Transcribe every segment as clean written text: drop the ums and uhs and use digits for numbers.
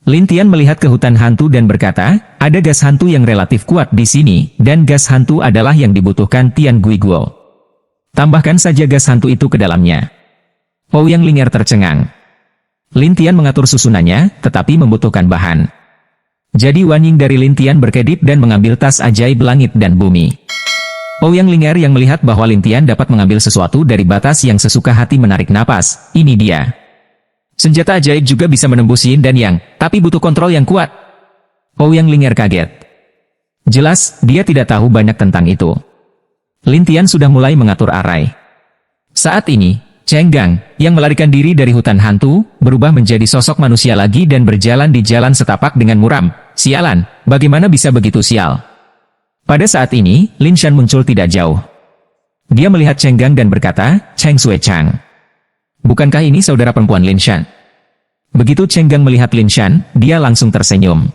Lin Tian melihat ke hutan hantu dan berkata, ada gas hantu yang relatif kuat di sini, dan gas hantu adalah yang dibutuhkan Tian Guiguo. Tambahkan saja gas hantu itu ke dalamnya. Ouyang Ling'er tercengang. Lin Tian mengatur susunannya, tetapi membutuhkan bahan. Jadi Wan Ying dari Lin Tian berkedip dan mengambil tas ajaib langit dan bumi. Ouyang Ling'er yang melihat bahwa Lin Tian dapat mengambil sesuatu dari batas yang sesuka hati menarik napas, ini dia. Senjata ajaib juga bisa menembus yin dan yang, tapi butuh kontrol yang kuat. Ouyang Ling'er kaget. Jelas, dia tidak tahu banyak tentang itu. Lin Tian sudah mulai mengatur arai. Saat ini, Cheng Gang, yang melarikan diri dari hutan hantu, berubah menjadi sosok manusia lagi dan berjalan di jalan setapak dengan muram. Sialan, bagaimana bisa begitu sial? Pada saat ini, Lin Shan muncul tidak jauh. Dia melihat Cheng Gang dan berkata, Cheng Sui Chang. Bukankah ini saudara perempuan Lin Shan? Begitu Cheng Gang melihat Lin Shan, dia langsung tersenyum.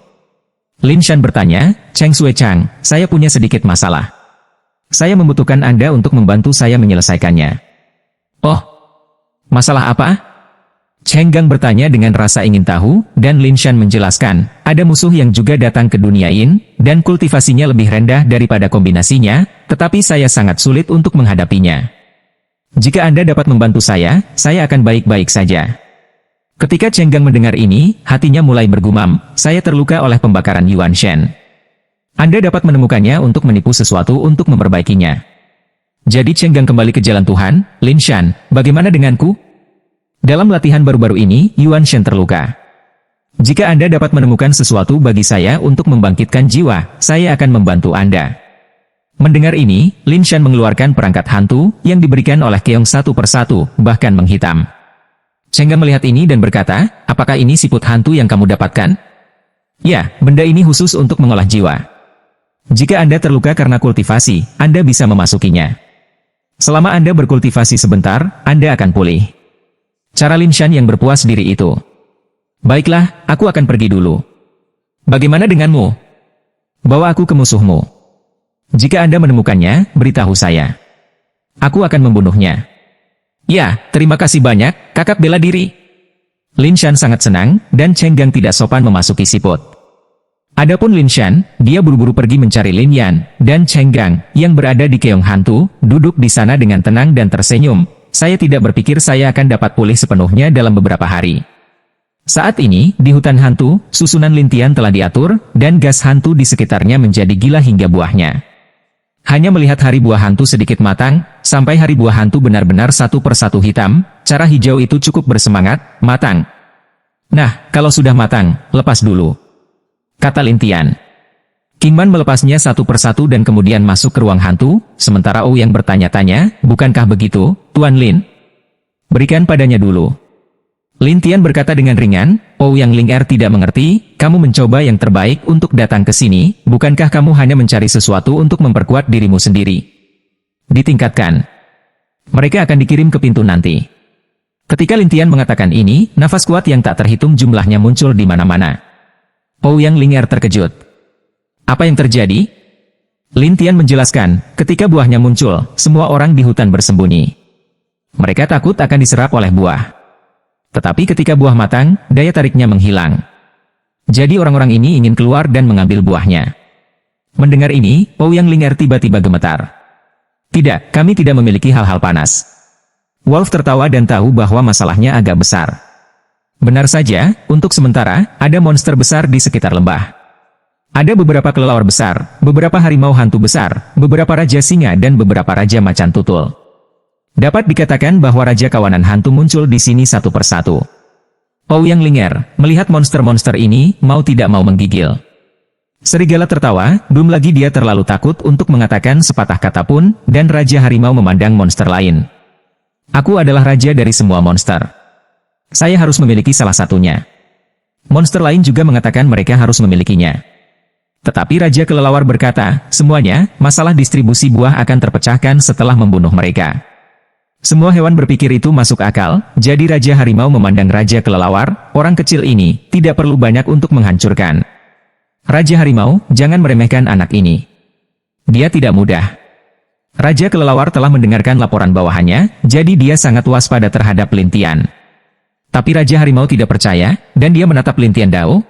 Lin Shan bertanya, Cheng Sui Chang, saya punya sedikit masalah. Saya membutuhkan Anda untuk membantu saya menyelesaikannya. Oh, masalah apa? Cheng Gang bertanya dengan rasa ingin tahu, dan Lin Shan menjelaskan, ada musuh yang juga datang ke dunia Yin, dan kultivasinya lebih rendah daripada kombinasinya, tetapi saya sangat sulit untuk menghadapinya. Jika Anda dapat membantu saya akan baik-baik saja. Ketika Cheng Gang mendengar ini, hatinya mulai bergumam, saya terluka oleh pembakaran Yuan Shen. Anda dapat menemukannya untuk menipu sesuatu untuk memperbaikinya. Jadi Cheng Gang kembali ke jalan Tuhan, Lin Shan, bagaimana denganku? Dalam latihan baru-baru ini, Yuan Shen terluka. Jika Anda dapat menemukan sesuatu bagi saya untuk membangkitkan jiwa, saya akan membantu Anda. Mendengar ini, Lin Shan mengeluarkan perangkat hantu yang diberikan oleh Keong satu persatu, bahkan menghitam. Cheng Gang melihat ini dan berkata, apakah ini siput hantu yang kamu dapatkan? Ya, benda ini khusus untuk mengolah jiwa. Jika Anda terluka karena kultivasi, Anda bisa memasukinya. Selama Anda berkultivasi sebentar, Anda akan pulih. Cara Lin Shan yang berpuas diri itu. Baiklah, aku akan pergi dulu. Bagaimana denganmu? Bawa aku ke musuhmu. Jika Anda menemukannya, beritahu saya. Aku akan membunuhnya. Ya, terima kasih banyak, kakak bela diri. Lin Shan sangat senang, dan Cheng Gang tidak sopan memasuki siput. Adapun Lin Shan, dia buru-buru pergi mencari Lin Yan, dan Cheng Gang, yang berada di keong hantu, duduk di sana dengan tenang dan tersenyum. Saya tidak berpikir saya akan dapat pulih sepenuhnya dalam beberapa hari. Saat ini, di hutan hantu, susunan Lin Tian telah diatur, dan gas hantu di sekitarnya menjadi gila hingga buahnya. Hanya melihat hari buah hantu sedikit matang, sampai hari buah hantu benar-benar satu persatu hitam, cara hijau itu cukup bersemangat, matang. Nah, kalau sudah matang, lepas dulu. Kata Lin Tian. King Man melepasnya satu persatu dan kemudian masuk ke ruang hantu, sementara Ouyang bertanya-tanya, bukankah begitu, Tuan Lin? Berikan padanya dulu. Lin Tian berkata dengan ringan, Ouyang Ling'er tidak mengerti, kamu mencoba yang terbaik untuk datang ke sini, bukankah kamu hanya mencari sesuatu untuk memperkuat dirimu sendiri? Ditingkatkan. Mereka akan dikirim ke pintu nanti. Ketika Lin Tian mengatakan ini, nafas kuat yang tak terhitung jumlahnya muncul di mana-mana. Ouyang Ling'er terkejut. Apa yang terjadi? Lin Tian menjelaskan, ketika buahnya muncul, semua orang di hutan bersembunyi. Mereka takut akan diserap oleh buah. Tetapi ketika buah matang, daya tariknya menghilang. Jadi orang-orang ini ingin keluar dan mengambil buahnya. Mendengar ini, Ouyang Ling'er tiba-tiba gemetar. Tidak, kami tidak memiliki hal-hal panas. Wolf tertawa dan tahu bahwa masalahnya agak besar. Benar saja, untuk sementara, ada monster besar di sekitar lembah. Ada beberapa kelelawar besar, beberapa harimau hantu besar, beberapa raja singa dan beberapa raja macan tutul. Dapat dikatakan bahwa Raja Kawanan Hantu muncul di sini satu persatu. Ouyang Ling'er, melihat monster-monster ini, mau tidak mau menggigil. Serigala tertawa, belum lagi dia terlalu takut untuk mengatakan sepatah kata pun, dan Raja Harimau memandang monster lain. Aku adalah raja dari semua monster. Saya harus memiliki salah satunya. Monster lain juga mengatakan mereka harus memilikinya. Tetapi Raja Kelelawar berkata, semuanya, masalah distribusi buah akan terpecahkan setelah membunuh mereka. Semua hewan berpikir itu masuk akal, jadi Raja Harimau memandang Raja Kelelawar, orang kecil ini, tidak perlu banyak untuk menghancurkan. Raja Harimau, jangan meremehkan anak ini. Dia tidak mudah. Raja Kelelawar telah mendengarkan laporan bawahannya, jadi dia sangat waspada terhadap Lin Tian. Tapi Raja Harimau tidak percaya, dan dia menatap Lin Tian Dao.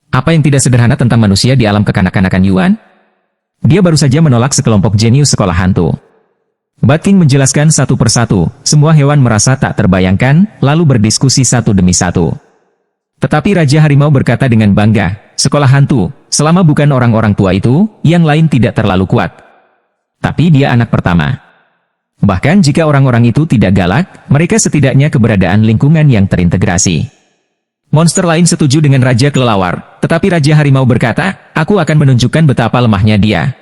Apa yang tidak sederhana tentang manusia di alam kekanak-kanakan Yuan? Dia baru saja menolak sekelompok jenius sekolah hantu. Bat King menjelaskan satu persatu, semua hewan merasa tak terbayangkan, lalu berdiskusi satu demi satu. Tetapi Raja Harimau berkata dengan bangga, sekolah hantu, selama bukan orang-orang tua itu, yang lain tidak terlalu kuat. Tapi dia anak pertama. Bahkan jika orang-orang itu tidak galak, mereka setidaknya keberadaan lingkungan yang terintegrasi. Monster lain setuju dengan Raja Kelelawar, tetapi Raja Harimau berkata, aku akan menunjukkan betapa lemahnya dia.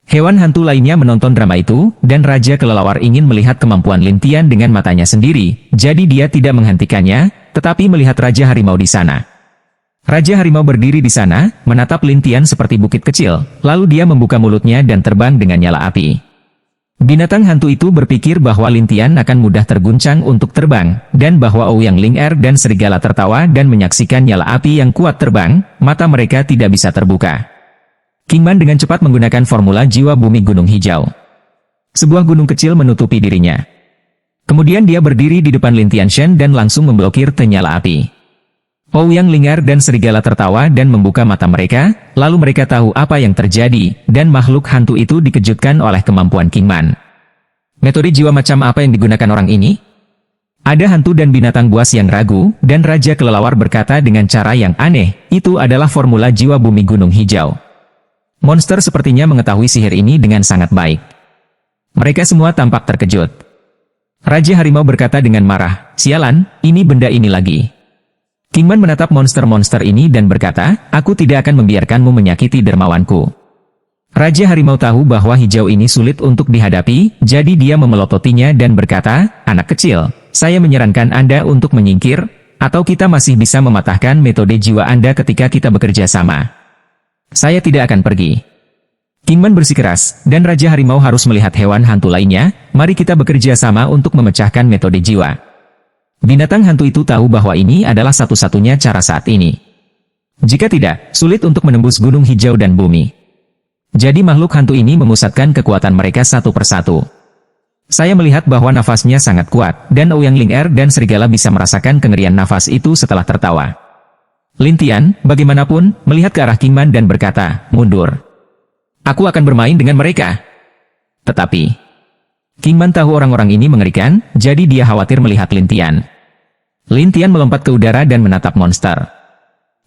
Hewan hantu lainnya menonton drama itu, dan Raja Kelelawar ingin melihat kemampuan Lintian dengan matanya sendiri, jadi dia tidak menghentikannya, tetapi melihat Raja Harimau di sana. Raja Harimau berdiri di sana, menatap Lintian seperti bukit kecil, lalu dia membuka mulutnya dan terbang dengan nyala api. Binatang hantu itu berpikir bahwa Lintian akan mudah terguncang untuk terbang, dan bahwa Ouyang Ling-er dan serigala tertawa dan menyaksikan nyala api yang kuat terbang, mata mereka tidak bisa terbuka. Kingman dengan cepat menggunakan formula jiwa bumi gunung hijau. Sebuah gunung kecil menutupi dirinya. Kemudian dia berdiri di depan Lintian Shen dan langsung memblokir nyala api. Ouyang Ling-er dan serigala tertawa dan membuka mata mereka, lalu mereka tahu apa yang terjadi, dan makhluk hantu itu dikejutkan oleh kemampuan Kingman. Metode jiwa macam apa yang digunakan orang ini? Ada hantu dan binatang buas yang ragu, dan Raja Kelelawar berkata dengan cara yang aneh, itu adalah formula jiwa bumi gunung hijau. Monster sepertinya mengetahui sihir ini dengan sangat baik. Mereka semua tampak terkejut. Raja Harimau berkata dengan marah, sialan, ini benda ini lagi. Kingman menatap monster-monster ini dan berkata, aku tidak akan membiarkanmu menyakiti dermawanku. Raja Harimau tahu bahwa hijau ini sulit untuk dihadapi, jadi dia memelototinya dan berkata, anak kecil, saya menyarankan Anda untuk menyingkir, atau kita masih bisa mematahkan metode jiwa Anda ketika kita bekerja sama. Saya tidak akan pergi. Kingman bersikeras, dan Raja Harimau harus melihat hewan hantu lainnya, mari kita bekerja sama untuk memecahkan metode jiwa. Binatang hantu itu tahu bahwa ini adalah satu-satunya cara saat ini. Jika tidak, sulit untuk menembus gunung hijau dan bumi. Jadi makhluk hantu ini memusatkan kekuatan mereka satu persatu. Saya melihat bahwa nafasnya sangat kuat, dan Ouyang Ling-er dan serigala bisa merasakan kengerian nafas itu setelah tertawa. Lintian, bagaimanapun, melihat ke arah Kingman dan berkata, mundur. Aku akan bermain dengan mereka. Tetapi Kingman tahu orang-orang ini mengerikan, jadi dia khawatir melihat Lintian. Lintian melompat ke udara dan menatap monster.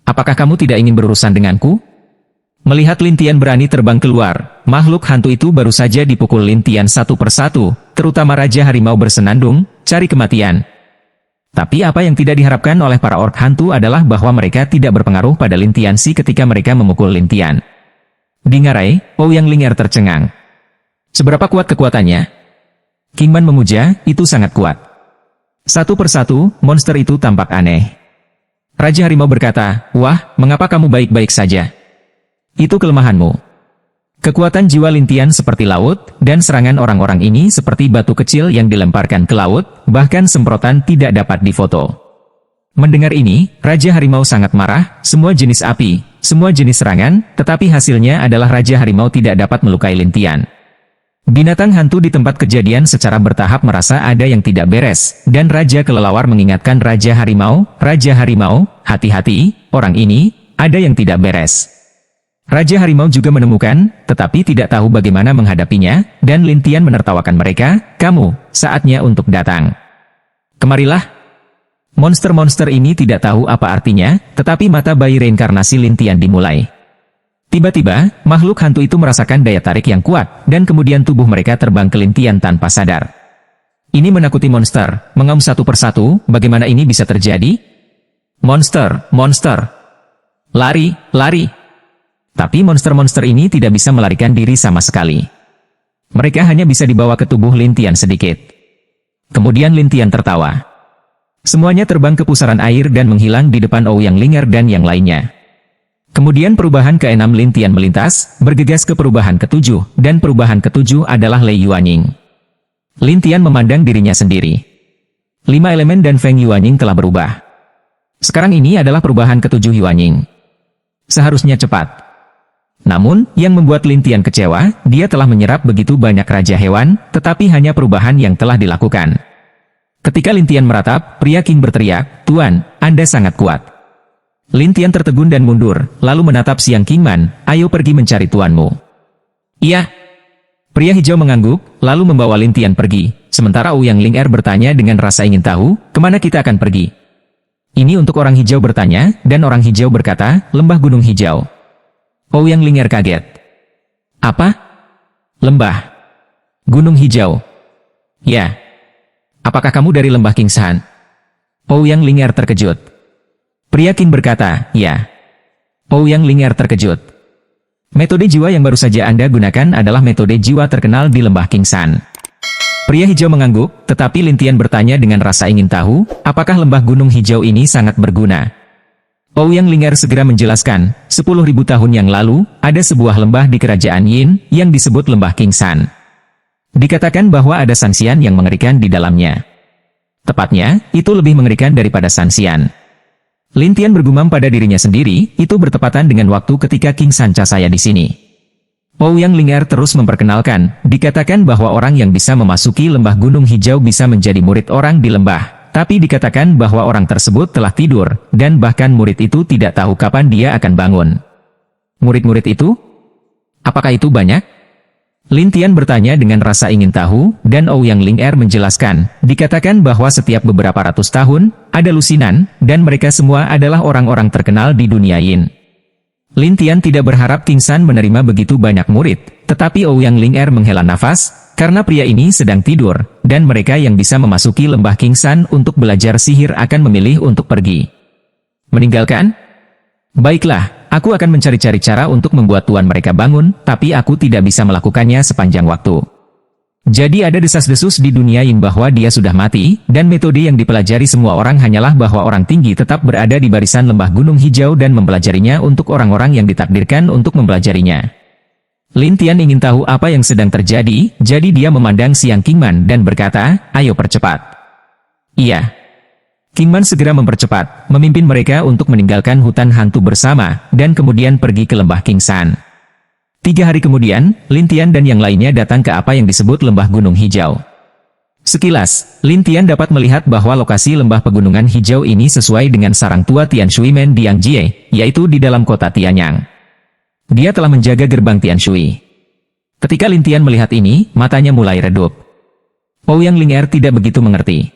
Apakah kamu tidak ingin berurusan denganku? Melihat Lintian berani terbang keluar, makhluk hantu itu baru saja dipukul Lintian satu persatu, terutama Raja Harimau bersenandung, cari kematian. Tapi apa yang tidak diharapkan oleh para orc hantu adalah bahwa mereka tidak berpengaruh pada Lintian Si ketika mereka memukul Lintian. Dengarai, Ouyang Ling-er tercengang. Seberapa kuat kekuatannya? Kingman memuja, itu sangat kuat. Satu persatu, monster itu tampak aneh. Raja Harimau berkata, wah, mengapa kamu baik-baik saja? Itu kelemahanmu. Kekuatan jiwa Lintian seperti laut, dan serangan orang-orang ini seperti batu kecil yang dilemparkan ke laut, bahkan semprotan tidak dapat difoto. Mendengar ini, Raja Harimau sangat marah, semua jenis api, semua jenis serangan, tetapi hasilnya adalah Raja Harimau tidak dapat melukai Lintian. Binatang hantu di tempat kejadian secara bertahap merasa ada yang tidak beres, dan Raja Kelelawar mengingatkan Raja Harimau, hati-hati, orang ini, ada yang tidak beres. Raja Harimau juga menemukan, tetapi tidak tahu bagaimana menghadapinya, dan Lintian menertawakan mereka, kamu, saatnya untuk datang. Kemarilah. Monster-monster ini tidak tahu apa artinya, tetapi mata bayi reinkarnasi Lintian dimulai. Tiba-tiba, makhluk hantu itu merasakan daya tarik yang kuat, dan kemudian tubuh mereka terbang ke Lintian tanpa sadar. Ini menakuti monster, mengaum satu persatu, bagaimana ini bisa terjadi? Monster, monster. Lari, lari. Tapi monster-monster ini tidak bisa melarikan diri sama sekali. Mereka hanya bisa dibawa ke tubuh Lintian sedikit. Kemudian Lintian tertawa. Semuanya terbang ke pusaran air dan menghilang di depan Ouyang Ling-er dan yang lainnya. Kemudian perubahan ke-6 Lintian melintas, bergegas ke perubahan ke-7, dan perubahan ke-7 adalah Lei Yuanying. Lintian memandang dirinya sendiri. 5 elemen dan Feng Yuanying telah berubah. Sekarang ini adalah perubahan ke-7 Yuanying. Seharusnya cepat. Namun, yang membuat Lintian kecewa, dia telah menyerap begitu banyak raja hewan, tetapi hanya perubahan yang telah dilakukan. Ketika Lintian meratap, pria King berteriak, Tuan, Anda sangat kuat. Lin Tian tertegun dan mundur, lalu menatap Siang King Man, ayo pergi mencari tuanmu. Iya. Pria hijau mengangguk, lalu membawa Lin Tian pergi, sementara Ouyang Ling bertanya dengan rasa ingin tahu, kemana kita akan pergi? Ini untuk orang hijau bertanya, dan orang hijau berkata, lembah gunung hijau. Ouyang Ling kaget. Apa? Lembah gunung hijau? Ya. Apakah kamu dari lembah Kingshan? Ouyang Ling terkejut. Pria King berkata, ya. Ouyang Ling terkejut. Metode jiwa yang baru saja Anda gunakan adalah metode jiwa terkenal di lembah Kingshan. Pria hijau mengangguk, tetapi Lin Tian bertanya dengan rasa ingin tahu, apakah lembah gunung hijau ini sangat berguna? Ouyang Ling segera menjelaskan, 10.000 tahun yang lalu, ada sebuah lembah di kerajaan Yin, yang disebut lembah Kingshan. Dikatakan bahwa ada Sanxian yang mengerikan di dalamnya. Tepatnya, itu lebih mengerikan daripada Sanxian. Lin Tian bergumam pada dirinya sendiri, itu bertepatan dengan waktu ketika King Sancha saya di sini. Ouyang Ling terus memperkenalkan, dikatakan bahwa orang yang bisa memasuki lembah gunung hijau bisa menjadi murid orang di lembah, tapi dikatakan bahwa orang tersebut telah tidur, dan bahkan murid itu tidak tahu kapan dia akan bangun. Murid-murid itu? Apakah itu banyak? Lin Tian bertanya dengan rasa ingin tahu, dan Ouyang Ling menjelaskan, dikatakan bahwa setiap beberapa ratus tahun, ada lusinan, dan mereka semua adalah orang-orang terkenal di dunia Yin. Lin Tian tidak berharap Kingshan menerima begitu banyak murid, tetapi Ouyang Ling menghela nafas, karena pria ini sedang tidur, dan mereka yang bisa memasuki lembah Kingshan untuk belajar sihir akan memilih untuk pergi. Meninggalkan? Baiklah. Aku akan mencari-cari cara untuk membuat tuan mereka bangun, tapi aku tidak bisa melakukannya sepanjang waktu. Jadi ada desas-desus di dunia Yin bahwa dia sudah mati, dan metode yang dipelajari semua orang hanyalah bahwa orang tinggi tetap berada di barisan lembah gunung hijau dan mempelajarinya untuk orang-orang yang ditakdirkan untuk mempelajarinya. Lin Tian ingin tahu apa yang sedang terjadi, jadi dia memandang Siang King Man dan berkata, ayo percepat. Iya. King Man segera mempercepat, memimpin mereka untuk meninggalkan hutan hantu bersama, dan kemudian pergi ke lembah Kingshan. 3 hari kemudian, Lin Tian dan yang lainnya datang ke apa yang disebut lembah gunung hijau. Sekilas, Lin Tian dapat melihat bahwa lokasi lembah pegunungan hijau ini sesuai dengan sarang tua Tian Shui Men di Yangjie, yaitu di dalam kota Tianyang. Dia telah menjaga gerbang Tian Shui. Ketika Lin Tian melihat ini, matanya mulai redup. Ouyang Ling tidak begitu mengerti.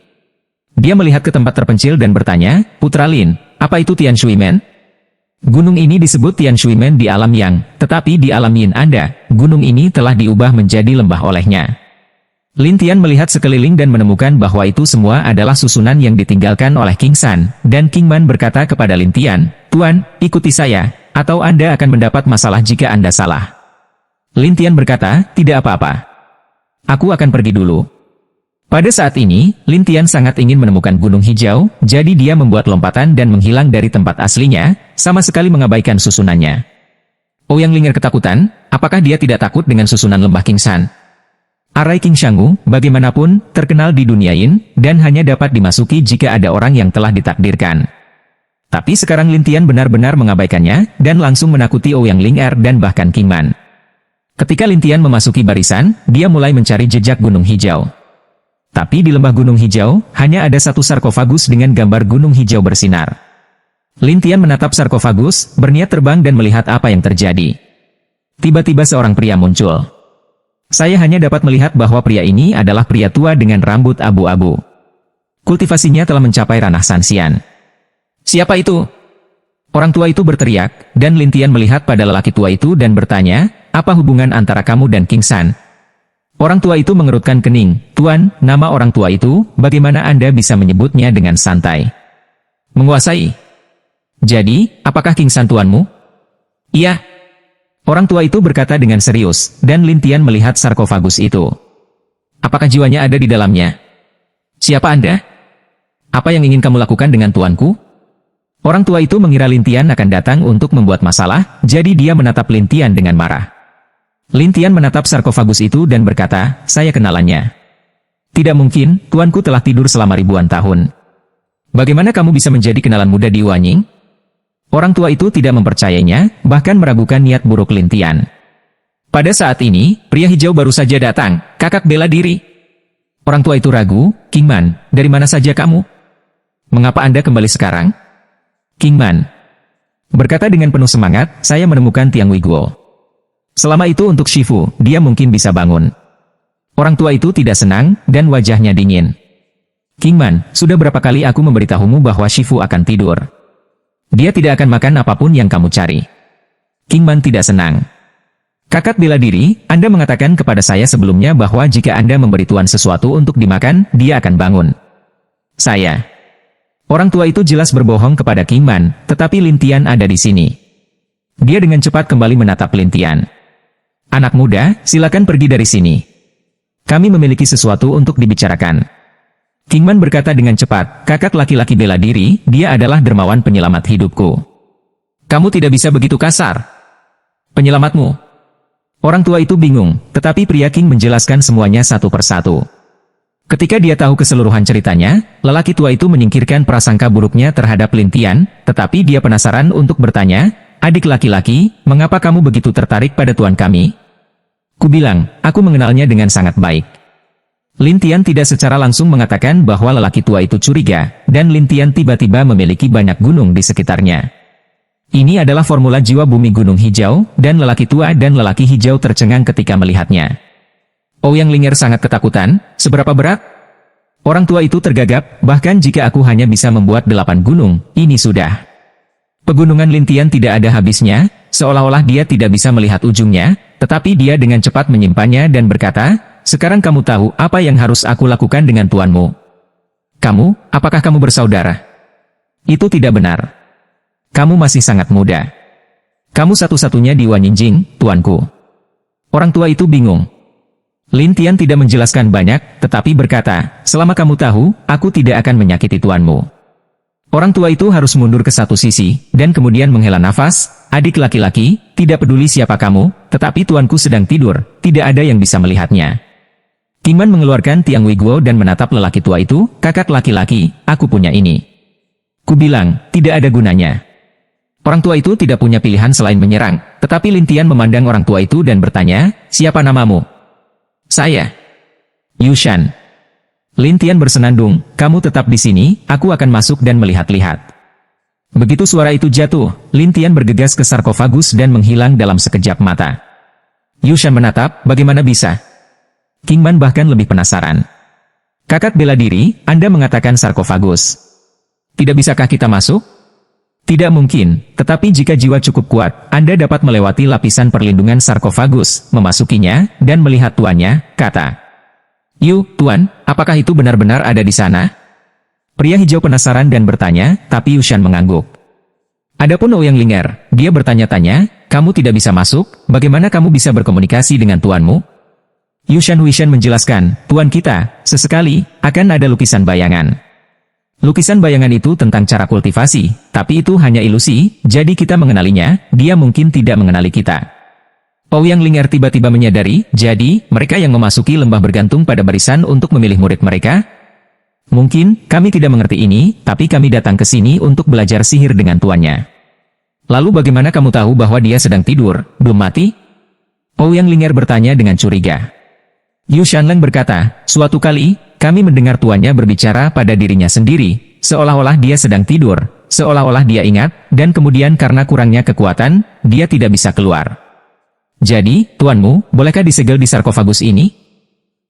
Dia melihat ke tempat terpencil dan bertanya, Putra Lin, apa itu Tian Shui Men? Gunung ini disebut Tian Shui Men di alam Yang, tetapi di alam Yin Anda, gunung ini telah diubah menjadi lembah olehnya. Lin Tian melihat sekeliling dan menemukan bahwa itu semua adalah susunan yang ditinggalkan oleh King San, dan King Man berkata kepada Lin Tian, Tuan, ikuti saya, atau Anda akan mendapat masalah jika Anda salah. Lin Tian berkata, tidak apa-apa. Aku akan pergi dulu. Pada saat ini, Lin Tian sangat ingin menemukan gunung hijau, jadi dia membuat lompatan dan menghilang dari tempat aslinya, sama sekali mengabaikan susunannya. Ouyang Ling ketakutan, apakah dia tidak takut dengan susunan lembah Kingshan? Arai King Shangu, bagaimanapun, terkenal di dunia Yin, dan hanya dapat dimasuki jika ada orang yang telah ditakdirkan. Tapi sekarang Lin Tian benar-benar mengabaikannya, dan langsung menakuti Ouyang Ling dan bahkan King Man. Ketika Lin Tian memasuki barisan, dia mulai mencari jejak gunung hijau. Tapi di lembah gunung hijau, hanya ada satu sarkofagus dengan gambar gunung hijau bersinar. Lin Tian menatap sarkofagus, berniat terbang dan melihat apa yang terjadi. Tiba-tiba seorang pria muncul. Saya hanya dapat melihat bahwa pria ini adalah pria tua dengan rambut abu-abu. Kultivasinya telah mencapai ranah Sanxian. Siapa itu? Orang tua itu berteriak, dan Lin Tian melihat pada lelaki tua itu dan bertanya, apa hubungan antara kamu dan King San? Orang tua itu mengerutkan kening, Tuan, nama orang tua itu, bagaimana Anda bisa menyebutnya dengan santai? Menguasai. Jadi, apakah King San tuanmu? Iya. Orang tua itu berkata dengan serius, dan Lin Tian melihat sarkofagus itu. Apakah jiwanya ada di dalamnya? Siapa Anda? Apa yang ingin kamu lakukan dengan tuanku? Orang tua itu mengira Lin Tian akan datang untuk membuat masalah, jadi dia menatap Lin Tian dengan marah. Lin Tian menatap sarkofagus itu dan berkata, saya kenalannya. Tidak mungkin, tuanku telah tidur selama ribuan tahun. Bagaimana kamu bisa menjadi kenalan muda di Wanying? Orang tua itu tidak mempercayainya, bahkan meragukan niat buruk Lin Tian. Pada saat ini, pria hijau baru saja datang, kakak bela diri. Orang tua itu ragu, King Man, dari mana saja kamu? Mengapa Anda kembali sekarang? King Man. Berkata dengan penuh semangat, saya menemukan Tiang Wiguo. Selama itu untuk Shifu, dia mungkin bisa bangun. Orang tua itu tidak senang, dan wajahnya dingin. Kingman, sudah berapa kali aku memberitahumu bahwa Shifu akan tidur. Dia tidak akan makan apapun yang kamu cari. Kingman tidak senang. Kakak bela diri, Anda mengatakan kepada saya sebelumnya bahwa jika Anda memberi tuan sesuatu untuk dimakan, dia akan bangun. Saya. Orang tua itu jelas berbohong kepada Kingman, tetapi Lin Tian ada di sini. Dia dengan cepat kembali menatap Lin Tian. Anak muda, silakan pergi dari sini. Kami memiliki sesuatu untuk dibicarakan. Kingman berkata dengan cepat, kakak laki-laki bela diri, dia adalah dermawan penyelamat hidupku. Kamu tidak bisa begitu kasar. Penyelamatmu. Orang tua itu bingung, tetapi pria King menjelaskan semuanya satu persatu. Ketika dia tahu keseluruhan ceritanya, lelaki tua itu menyingkirkan prasangka buruknya terhadap Lin Tian, tetapi dia penasaran untuk bertanya, adik laki-laki, mengapa kamu begitu tertarik pada tuan kami? Kubilang, aku mengenalnya dengan sangat baik. Lin Tian tidak secara langsung mengatakan bahwa lelaki tua itu curiga, dan Lin Tian tiba-tiba memiliki banyak gunung di sekitarnya. Ini adalah formula jiwa bumi gunung hijau, dan lelaki tua dan lelaki hijau tercengang ketika melihatnya. Ouyang Linger sangat ketakutan, seberapa berat? Orang tua itu tergagap, bahkan jika aku hanya bisa membuat 8 gunung, ini sudah. Pegunungan Lin Tian tidak ada habisnya, seolah-olah dia tidak bisa melihat ujungnya, tetapi dia dengan cepat menyimpannya dan berkata, sekarang kamu tahu apa yang harus aku lakukan dengan tuanmu. Kamu, apakah kamu bersaudara? Itu tidak benar. Kamu masih sangat muda. Kamu satu-satunya di Wanyinjing, tuanku. Orang tua itu bingung. Lin Tian tidak menjelaskan banyak, tetapi berkata, selama kamu tahu, aku tidak akan menyakiti tuanmu. Orang tua itu harus mundur ke satu sisi, dan kemudian menghela nafas, adik laki-laki, tidak peduli siapa kamu, tetapi tuanku sedang tidur, tidak ada yang bisa melihatnya. Kingman mengeluarkan Tiang Wiguo dan menatap lelaki tua itu, kakak laki-laki, aku punya ini. Kubilang, tidak ada gunanya. Orang tua itu tidak punya pilihan selain menyerang, tetapi Lin Tian memandang orang tua itu dan bertanya, siapa namamu? Saya. Yushan. Lin Tian bersenandung, kamu tetap di sini, aku akan masuk dan melihat-lihat. Begitu suara itu jatuh, Lin Tian bergegas ke sarkofagus dan menghilang dalam sekejap mata. Yushan menatap, bagaimana bisa? Kingman bahkan lebih penasaran. Kakak bela diri, Anda mengatakan sarkofagus. Tidak bisakah kita masuk? Tidak mungkin, tetapi jika jiwa cukup kuat, Anda dapat melewati lapisan perlindungan sarkofagus, memasukinya, dan melihat tuannya, kata. Yu, tuan, apakah itu benar-benar ada di sana? Pria hijau penasaran dan bertanya, tapi Yushan mengangguk. Adapun Ouyang Linger, dia bertanya-tanya, kamu tidak bisa masuk, bagaimana kamu bisa berkomunikasi dengan tuanmu? Yushan Huishan menjelaskan, tuan kita, sesekali, akan ada lukisan bayangan. Lukisan bayangan itu tentang cara kultivasi, tapi itu hanya ilusi, jadi kita mengenalinya, dia mungkin tidak mengenali kita. Ouyang Linger tiba-tiba menyadari, jadi, mereka yang memasuki lembah bergantung pada barisan untuk memilih murid mereka? Mungkin, kami tidak mengerti ini, tapi kami datang ke sini untuk belajar sihir dengan tuannya. Lalu bagaimana kamu tahu bahwa dia sedang tidur, belum mati? Ouyang Linger bertanya dengan curiga. Yu Shanleng berkata, suatu kali, kami mendengar tuannya berbicara pada dirinya sendiri, seolah-olah dia sedang tidur, seolah-olah dia ingat, dan kemudian karena kurangnya kekuatan, dia tidak bisa keluar. Jadi, tuanmu, bolehkah disegel di sarkofagus ini?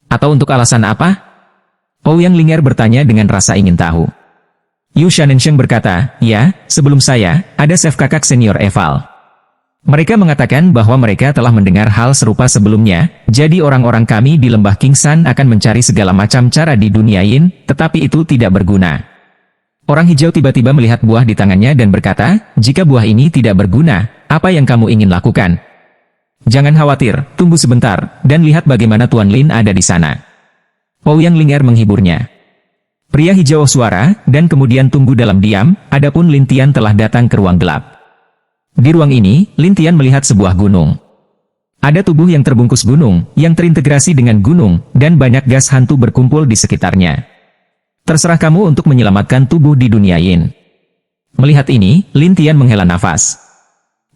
Atau untuk alasan apa? Ouyang Linger bertanya dengan rasa ingin tahu. Yu Shanensheng berkata, ya, sebelum saya, ada chef kakak senior Eval. Mereka mengatakan bahwa mereka telah mendengar hal serupa sebelumnya, jadi orang-orang kami di lembah Kingsan akan mencari segala macam cara di dunia Yin, tetapi itu tidak berguna. Orang hijau tiba-tiba melihat buah di tangannya dan berkata, jika buah ini tidak berguna, apa yang kamu ingin lakukan? Jangan khawatir, tunggu sebentar, dan lihat bagaimana Tuan Lin ada di sana. Ouyang Linger menghiburnya. Pria hijau suara, dan kemudian tunggu dalam diam, adapun Lin Tian telah datang ke ruang gelap. Di ruang ini, Lin Tian melihat sebuah gunung. Ada tubuh yang terbungkus gunung, yang terintegrasi dengan gunung, dan banyak gas hantu berkumpul di sekitarnya. Terserah kamu untuk menyelamatkan tubuh di dunia Yin. Melihat ini, Lin Tian menghela nafas.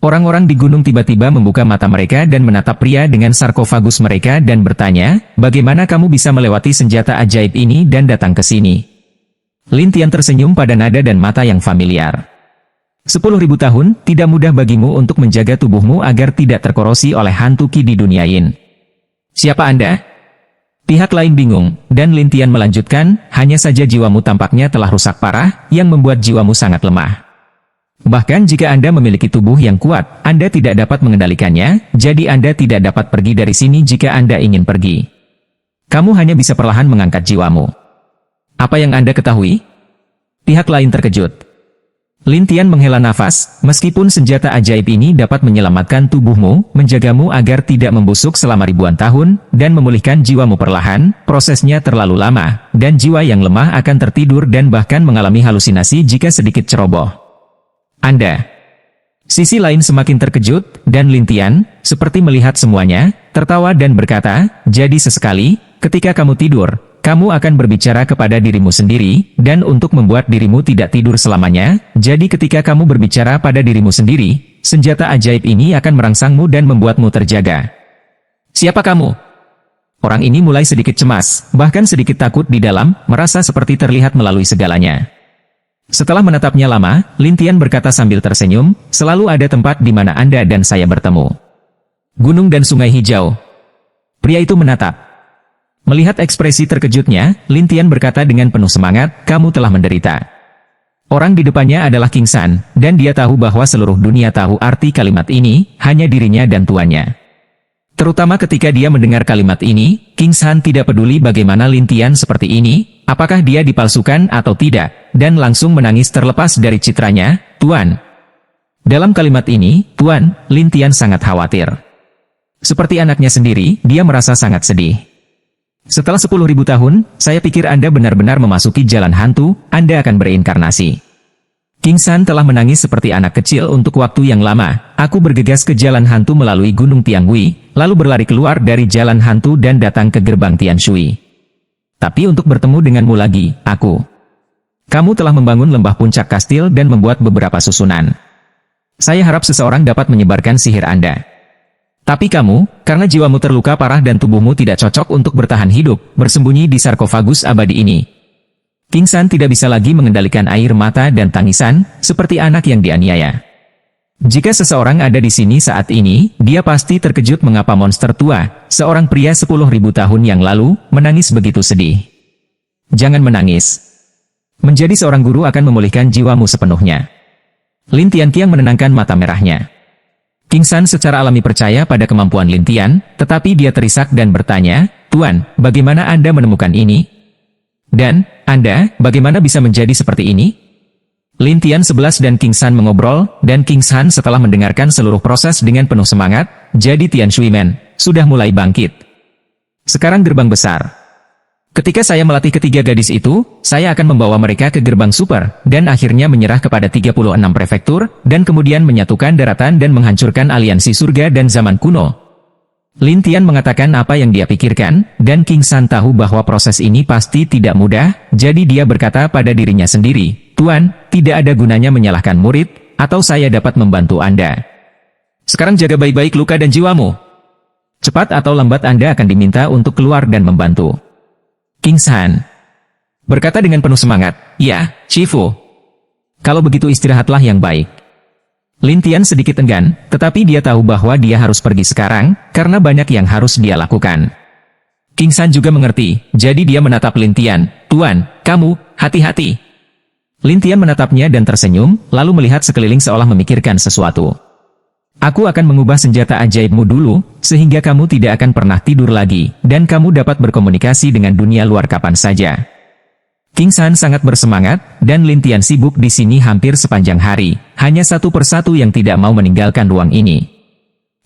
Orang-orang di gunung tiba-tiba membuka mata mereka dan menatap pria dengan sarkofagus mereka dan bertanya, bagaimana kamu bisa melewati senjata ajaib ini dan datang ke sini? Lin Tian tersenyum pada nada dan mata yang familiar. 10.000 tahun tidak mudah bagimu untuk menjaga tubuhmu agar tidak terkorosi oleh hantu Qi di dunia Yin. Siapa Anda? Pihak lain bingung, dan Lin Tian melanjutkan, hanya saja jiwamu tampaknya telah rusak parah, yang membuat jiwamu sangat lemah. Bahkan jika Anda memiliki tubuh yang kuat, Anda tidak dapat mengendalikannya, jadi Anda tidak dapat pergi dari sini jika Anda ingin pergi. Kamu hanya bisa perlahan mengangkat jiwamu. Apa yang Anda ketahui? Pihak lain terkejut. Lin Tian menghela nafas, meskipun senjata ajaib ini dapat menyelamatkan tubuhmu, menjagamu agar tidak membusuk selama ribuan tahun, dan memulihkan jiwamu perlahan, prosesnya terlalu lama, dan jiwa yang lemah akan tertidur dan bahkan mengalami halusinasi jika sedikit ceroboh. Anda. Sisi lain semakin terkejut, dan Lin Tian, seperti melihat semuanya, tertawa dan berkata, jadi sesekali, ketika kamu tidur, kamu akan berbicara kepada dirimu sendiri, dan untuk membuat dirimu tidak tidur selamanya, jadi ketika kamu berbicara pada dirimu sendiri, senjata ajaib ini akan merangsangmu dan membuatmu terjaga. Siapa kamu? Orang ini mulai sedikit cemas, bahkan sedikit takut di dalam, merasa seperti terlihat melalui segalanya. Setelah menatapnya lama, Lin Tian berkata sambil tersenyum, selalu ada tempat di mana Anda dan saya bertemu. Gunung dan sungai hijau. Pria itu menatap. Melihat ekspresi terkejutnya, Lin Tian berkata dengan penuh semangat, kamu telah menderita. Orang di depannya adalah King San, dan dia tahu bahwa seluruh dunia tahu arti kalimat ini, hanya dirinya dan tuannya. Terutama ketika dia mendengar kalimat ini, King San tidak peduli bagaimana Lin Tian seperti ini, apakah dia dipalsukan atau tidak, dan langsung menangis terlepas dari citranya, Tuan. Dalam kalimat ini, Tuan, Lin Tian sangat khawatir. Seperti anaknya sendiri, dia merasa sangat sedih. Setelah 10.000 tahun, saya pikir Anda benar-benar memasuki jalan hantu, Anda akan bereinkarnasi. King San telah menangis seperti anak kecil untuk waktu yang lama. Aku bergegas ke jalan hantu melalui Gunung Tianghui, lalu berlari keluar dari jalan hantu dan datang ke gerbang Tianshui. Tapi untuk bertemu denganmu lagi, Kamu telah membangun lembah puncak kastil dan membuat beberapa susunan. Saya harap seseorang dapat menyebarkan sihir Anda. Tapi kamu, karena jiwamu terluka parah dan tubuhmu tidak cocok untuk bertahan hidup, bersembunyi di sarkofagus abadi ini. King San tidak bisa lagi mengendalikan air mata dan tangisan, seperti anak yang dianiaya. Jika seseorang ada di sini saat ini, dia pasti terkejut mengapa monster tua, seorang pria 10.000 tahun yang lalu, menangis begitu sedih. Jangan menangis. Menjadi seorang guru akan memulihkan jiwamu sepenuhnya. Lin Tianqiang menenangkan mata merahnya. King San secara alami percaya pada kemampuan Lin Tian, tetapi dia terisak dan bertanya, Tuan, bagaimana Anda menemukan ini? Dan, Anda, bagaimana bisa menjadi seperti ini? Lin Tian 11 dan King San mengobrol, dan King San setelah mendengarkan seluruh proses dengan penuh semangat, jadi Tianshui Men, sudah mulai bangkit. Sekarang gerbang besar. Ketika saya melatih ketiga gadis itu, saya akan membawa mereka ke gerbang super, dan akhirnya menyerah kepada 36 prefektur, dan kemudian menyatukan daratan dan menghancurkan aliansi surga dan zaman kuno. Lin Tian mengatakan apa yang dia pikirkan, dan King San tahu bahwa proses ini pasti tidak mudah, jadi dia berkata pada dirinya sendiri, Tuan, tidak ada gunanya menyalahkan murid, atau saya dapat membantu Anda. Sekarang jaga baik-baik luka dan jiwamu. Cepat atau lambat Anda akan diminta untuk keluar dan membantu. King San berkata dengan penuh semangat, ya, Shifu. Kalau begitu istirahatlah yang baik. Lin Tian sedikit enggan, tetapi dia tahu bahwa dia harus pergi sekarang, karena banyak yang harus dia lakukan. King San juga mengerti, jadi dia menatap Lin Tian, Tuan, kamu, hati-hati. Lin Tian menatapnya dan tersenyum, lalu melihat sekeliling seolah memikirkan sesuatu. Aku akan mengubah senjata ajaibmu dulu, sehingga kamu tidak akan pernah tidur lagi, dan kamu dapat berkomunikasi dengan dunia luar kapan saja. King San sangat bersemangat, dan Lin Tian sibuk di sini hampir sepanjang hari, hanya satu persatu yang tidak mau meninggalkan ruang ini.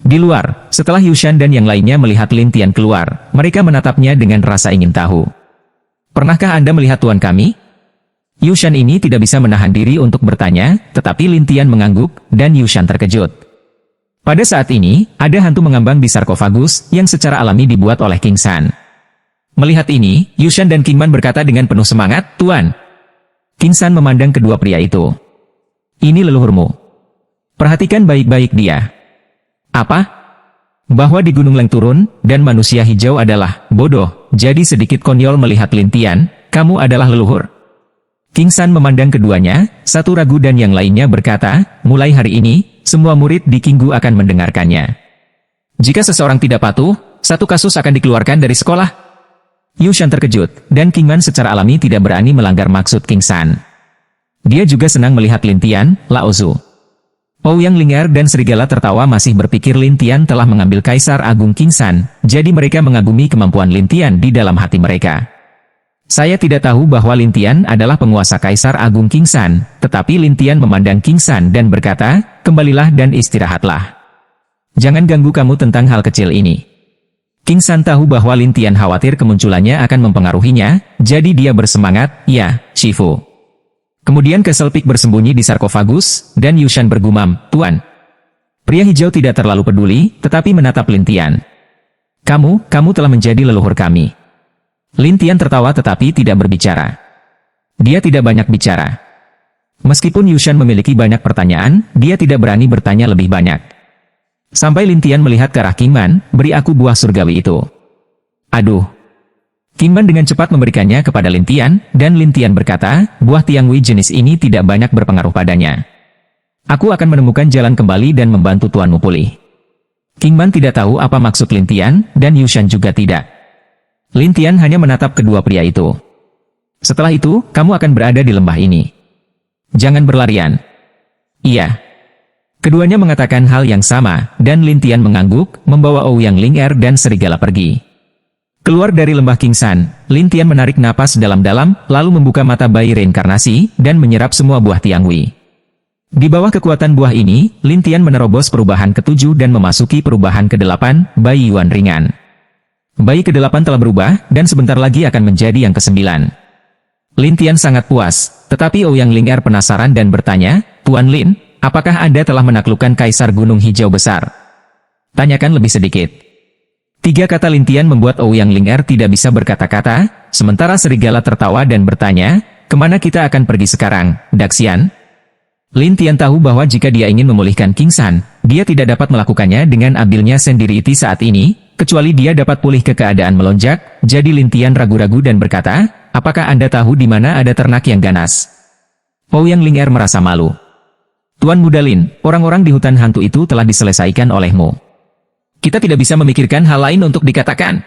Di luar, setelah Yushan dan yang lainnya melihat Lin Tian keluar, mereka menatapnya dengan rasa ingin tahu. Pernahkah Anda melihat tuan kami? Yushan ini tidak bisa menahan diri untuk bertanya, tetapi Lin Tian mengangguk, dan Yushan terkejut. Pada saat ini, ada hantu mengambang di sarkofagus yang secara alami dibuat oleh King San. Melihat ini, Yushan dan King Man berkata dengan penuh semangat, Tuan. King San memandang kedua pria itu. Ini leluhurmu. Perhatikan baik-baik dia. Apa? Bahwa di Gunung Leng turun, dan manusia hijau adalah bodoh, jadi sedikit konyol melihat Lin Tian, kamu adalah leluhur. King San memandang keduanya, satu ragu dan yang lainnya berkata, mulai hari ini, semua murid di Kinggu akan mendengarkannya. Jika seseorang tidak patuh, satu kasus akan dikeluarkan dari sekolah. Yu Shan terkejut, dan King Man secara alami tidak berani melanggar maksud King San. Dia juga senang melihat Lin Tian, Lao Zu. Ouyang Ling'er dan Serigala tertawa masih berpikir Lin Tian telah mengambil Kaisar Agung King San, jadi mereka mengagumi kemampuan Lin Tian di dalam hati mereka. Saya tidak tahu bahwa Lin Tian adalah penguasa Kaisar Agung King San, tetapi Lin Tian memandang King San dan berkata, kembalilah dan istirahatlah. Jangan ganggu kamu tentang hal kecil ini. King San tahu bahwa Lin Tian khawatir kemunculannya akan mempengaruhinya, jadi dia bersemangat, ya, Shifu. Kemudian Keselpik bersembunyi di sarkofagus, dan Yu Shan bergumam, Tuan. Pria hijau tidak terlalu peduli, tetapi menatap Lin Tian. Kamu telah menjadi leluhur kami. Lin Tian tertawa tetapi tidak berbicara. Dia tidak banyak bicara. Meskipun Yu Shan memiliki banyak pertanyaan, dia tidak berani bertanya lebih banyak. Sampai Lin Tian melihat ke arah King Man, beri aku buah surgawi itu. Aduh. King Man dengan cepat memberikannya kepada Lin Tian, dan Lin Tian berkata, buah Tiangwei jenis ini tidak banyak berpengaruh padanya. Aku akan menemukan jalan kembali dan membantu tuanmu pulih. King Man tidak tahu apa maksud Lin Tian, dan Yu Shan juga tidak. Lin Tian hanya menatap kedua pria itu. Setelah itu, kamu akan berada di lembah ini. Jangan berlarian. Iya. Keduanya mengatakan hal yang sama, dan Lin Tian mengangguk, membawa Ouyang Ling'er dan Serigala pergi. Keluar dari lembah King San, Lin Tian menarik napas dalam-dalam, lalu membuka mata bayi reinkarnasi, dan menyerap semua buah Tiangwei. Di bawah kekuatan buah ini, Lin Tian menerobos perubahan ke-7 dan memasuki perubahan ke-8, bayi Yuan ringan. Bayi ke-8 telah berubah, dan sebentar lagi akan menjadi yang ke-9. Lin Tian sangat puas, tetapi Ouyang Ling'er penasaran dan bertanya, Tuan Lin, apakah Anda telah menaklukkan Kaisar Gunung Hijau Besar? Tanyakan lebih sedikit. 3 kata Lin Tian membuat Ouyang Ling'er tidak bisa berkata-kata, sementara Serigala tertawa dan bertanya, kemana kita akan pergi sekarang, Daxian? Lin Tian tahu bahwa jika dia ingin memulihkan King San, dia tidak dapat melakukannya dengan ambilnya sendiri saat ini, kecuali dia dapat pulih ke keadaan melonjak. Jadi Lin Tian ragu-ragu dan berkata, apakah Anda tahu di mana ada ternak yang ganas? Ouyang Ling'er merasa malu. Tuan Muda Lin, orang-orang di hutan hantu itu telah diselesaikan olehmu. Kita tidak bisa memikirkan hal lain untuk dikatakan.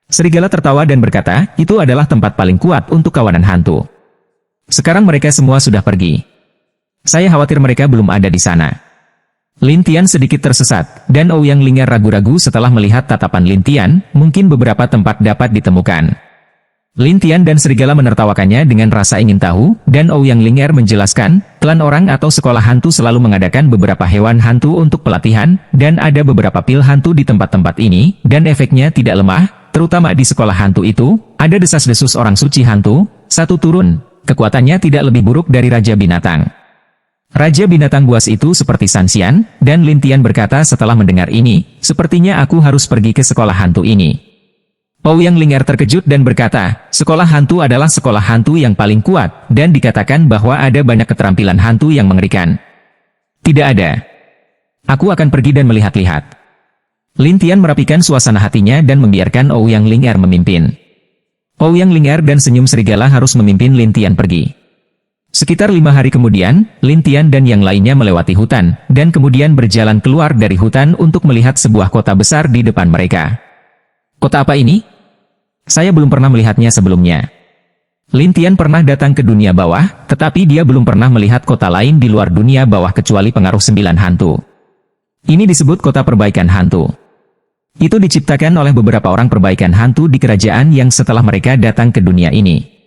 Serigala tertawa dan berkata, itu adalah tempat paling kuat untuk kawanan hantu. Sekarang mereka semua sudah pergi. Saya khawatir mereka belum ada di sana. Lin Tian sedikit tersesat, dan Ouyang Ling'er ragu-ragu setelah melihat tatapan Lin Tian, mungkin beberapa tempat dapat ditemukan. Lin Tian dan Serigala menertawakannya dengan rasa ingin tahu, dan Ouyang Ling'er menjelaskan, klan orang atau sekolah hantu selalu mengadakan beberapa hewan hantu untuk pelatihan, dan ada beberapa pil hantu di tempat-tempat ini, dan efeknya tidak lemah, terutama di sekolah hantu itu, ada desas-desus orang suci hantu, satu turun, kekuatannya tidak lebih buruk dari Raja Binatang. Raja Binatang buas itu seperti Sanxian, dan Lin Tian berkata setelah mendengar ini, sepertinya aku harus pergi ke sekolah hantu ini. Ouyang Ling'er terkejut dan berkata, sekolah hantu adalah sekolah hantu yang paling kuat, dan dikatakan bahwa ada banyak keterampilan hantu yang mengerikan. Tidak ada. Aku akan pergi dan melihat-lihat. Lin Tian merapikan suasana hatinya dan membiarkan Ouyang Ling'er memimpin. Ouyang Ling'er dan senyum serigala harus memimpin Lin Tian pergi. Sekitar 5 hari kemudian, Lin Tian dan yang lainnya melewati hutan, dan kemudian berjalan keluar dari hutan untuk melihat sebuah kota besar di depan mereka. Kota apa ini? Saya belum pernah melihatnya sebelumnya. Lin Tian pernah datang ke dunia bawah, tetapi dia belum pernah melihat kota lain di luar dunia bawah kecuali pengaruh 9 hantu. Ini disebut kota perbaikan hantu. Itu diciptakan oleh beberapa orang perbaikan hantu di kerajaan yang setelah mereka datang ke dunia ini.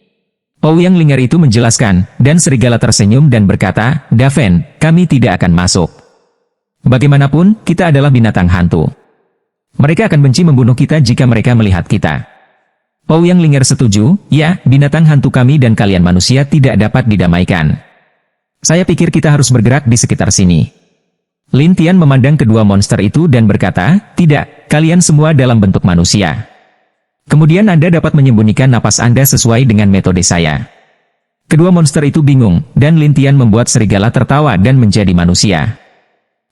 Ouyang Ling'er itu menjelaskan, dan Serigala tersenyum dan berkata, Daven, kami tidak akan masuk. Bagaimanapun, kita adalah binatang hantu. Mereka akan benci membunuh kita jika mereka melihat kita. Ouyang Ling'er setuju, ya, binatang hantu kami dan kalian manusia tidak dapat didamaikan. Saya pikir kita harus bergerak di sekitar sini. Lin Tian memandang kedua monster itu dan berkata, tidak, kalian semua dalam bentuk manusia. Kemudian Anda dapat menyembunyikan napas Anda sesuai dengan metode saya. Kedua monster itu bingung, dan Lin Tian membuat serigala tertawa dan menjadi manusia.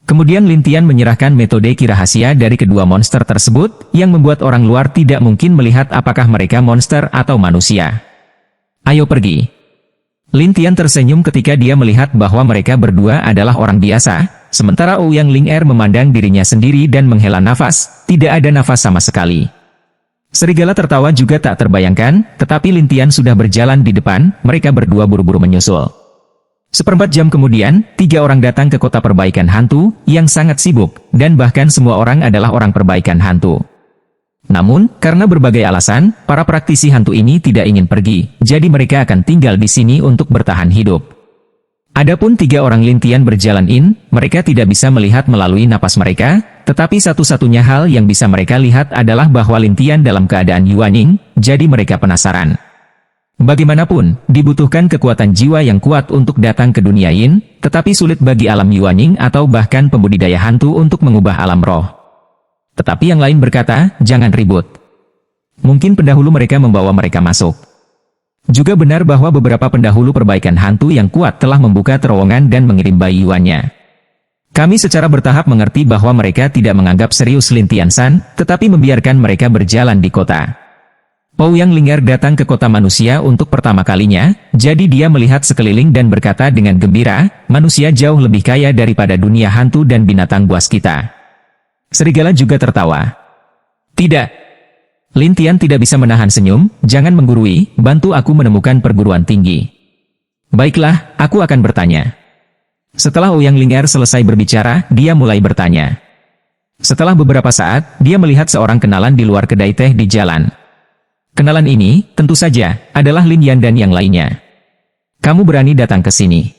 Kemudian Lin Tian menyerahkan metode ki rahasia dari kedua monster tersebut, yang membuat orang luar tidak mungkin melihat apakah mereka monster atau manusia. Ayo pergi. Lin Tian tersenyum ketika dia melihat bahwa mereka berdua adalah orang biasa, sementara Ouyang Ling'er memandang dirinya sendiri dan menghela nafas, tidak ada nafas sama sekali. Serigala tertawa juga tak terbayangkan, tetapi Lin Tian sudah berjalan di depan, mereka berdua buru-buru menyusul. Seperempat jam kemudian, 3 orang datang ke kota perbaikan hantu, yang sangat sibuk, dan bahkan semua orang adalah orang perbaikan hantu. Namun, karena berbagai alasan, para praktisi hantu ini tidak ingin pergi, jadi mereka akan tinggal di sini untuk bertahan hidup. Adapun 3 orang Lin Tian berjalan mereka tidak bisa melihat melalui napas mereka, tetapi satu-satunya hal yang bisa mereka lihat adalah bahwa Lin Tian dalam keadaan Yuanying, jadi mereka penasaran. Bagaimanapun, dibutuhkan kekuatan jiwa yang kuat untuk datang ke dunia Yin, tetapi sulit bagi alam Yuanying atau bahkan pembudidaya hantu untuk mengubah alam roh. Tetapi yang lain berkata, jangan ribut. Mungkin pendahulu mereka membawa mereka masuk. Juga benar bahwa beberapa pendahulu perbaikan hantu yang kuat telah membuka terowongan dan mengirim bayi Yuannya. Kami secara bertahap mengerti bahwa mereka tidak menganggap serius Lin Tian-san, tetapi membiarkan mereka berjalan di kota. Ouyang Ling'er datang ke kota manusia untuk pertama kalinya, jadi dia melihat sekeliling dan berkata dengan gembira, manusia jauh lebih kaya daripada dunia hantu dan binatang buas kita. Serigala juga tertawa. Tidak. Lin Tian tidak bisa menahan senyum, jangan menggurui, bantu aku menemukan perguruan tinggi. Baiklah, aku akan bertanya. Setelah Ouyang Ling'er selesai berbicara, dia mulai bertanya. Setelah beberapa saat, dia melihat seorang kenalan di luar kedai teh di jalan. Kenalan ini, tentu saja, adalah Lin Yan dan yang lainnya. Kamu berani datang ke sini.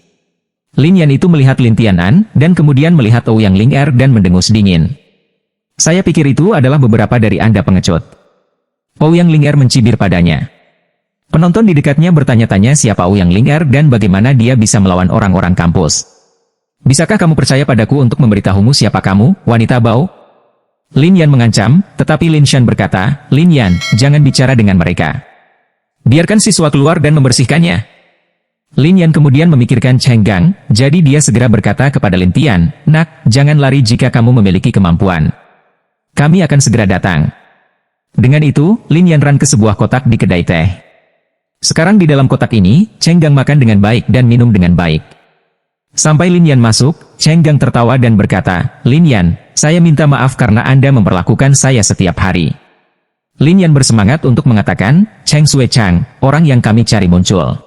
Lin Yan itu melihat Lin Tianan, dan kemudian melihat Ouyang Ling'er dan mendengus dingin. Saya pikir itu adalah beberapa dari Anda pengecut. Ouyang Ling'er mencibir padanya. Penonton di dekatnya bertanya-tanya siapa Ouyang Ling'er dan bagaimana dia bisa melawan orang-orang kampus. Bisakah kamu percaya padaku untuk memberitahumu siapa kamu, wanita bau? Lin Yan mengancam, tetapi Lin Shan berkata, Lin Yan, jangan bicara dengan mereka. Biarkan siswa keluar dan membersihkannya. Lin Yan kemudian memikirkan Cheng Gang, jadi dia segera berkata kepada Lin Tian, nak, jangan lari jika kamu memiliki kemampuan. Kami akan segera datang. Dengan itu, Lin Yan ran ke sebuah kotak di kedai teh. Sekarang di dalam kotak ini, Cheng Gang makan dengan baik dan minum dengan baik. Sampai Lin Yan masuk, Cheng Gang tertawa dan berkata, Lin Yan, saya minta maaf karena Anda memperlakukan saya setiap hari. Lin Yan bersemangat untuk mengatakan, Cheng Sui Chang, orang yang kami cari muncul.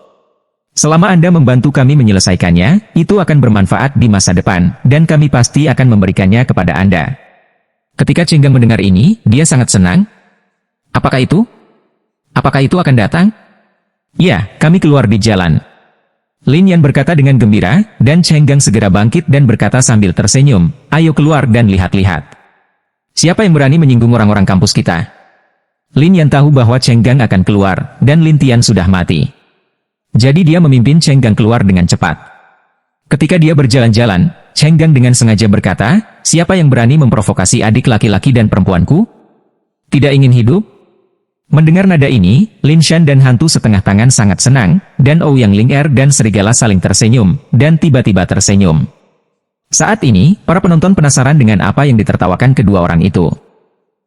Selama Anda membantu kami menyelesaikannya, itu akan bermanfaat di masa depan, dan kami pasti akan memberikannya kepada Anda. Ketika Cheng Gang mendengar ini, dia sangat senang. Apakah itu? Apakah itu akan datang? Ya, kami keluar di jalan. Lin Yan berkata dengan gembira, dan Cheng Gang segera bangkit dan berkata sambil tersenyum, ayo keluar dan lihat-lihat. Siapa yang berani menyinggung orang-orang kampus kita? Lin Yan tahu bahwa Cheng Gang akan keluar, dan Lin Tian sudah mati. Jadi dia memimpin Cheng Gang keluar dengan cepat. Ketika dia berjalan-jalan, Cheng Gang dengan sengaja berkata, siapa yang berani memprovokasi adik laki-laki dan perempuanku? Tidak ingin hidup? Mendengar nada ini, Lin Shan dan hantu setengah tangan sangat senang, dan Ouyang Ling'er dan serigala saling tersenyum, dan tiba-tiba tersenyum. Saat ini, para penonton penasaran dengan apa yang ditertawakan kedua orang itu.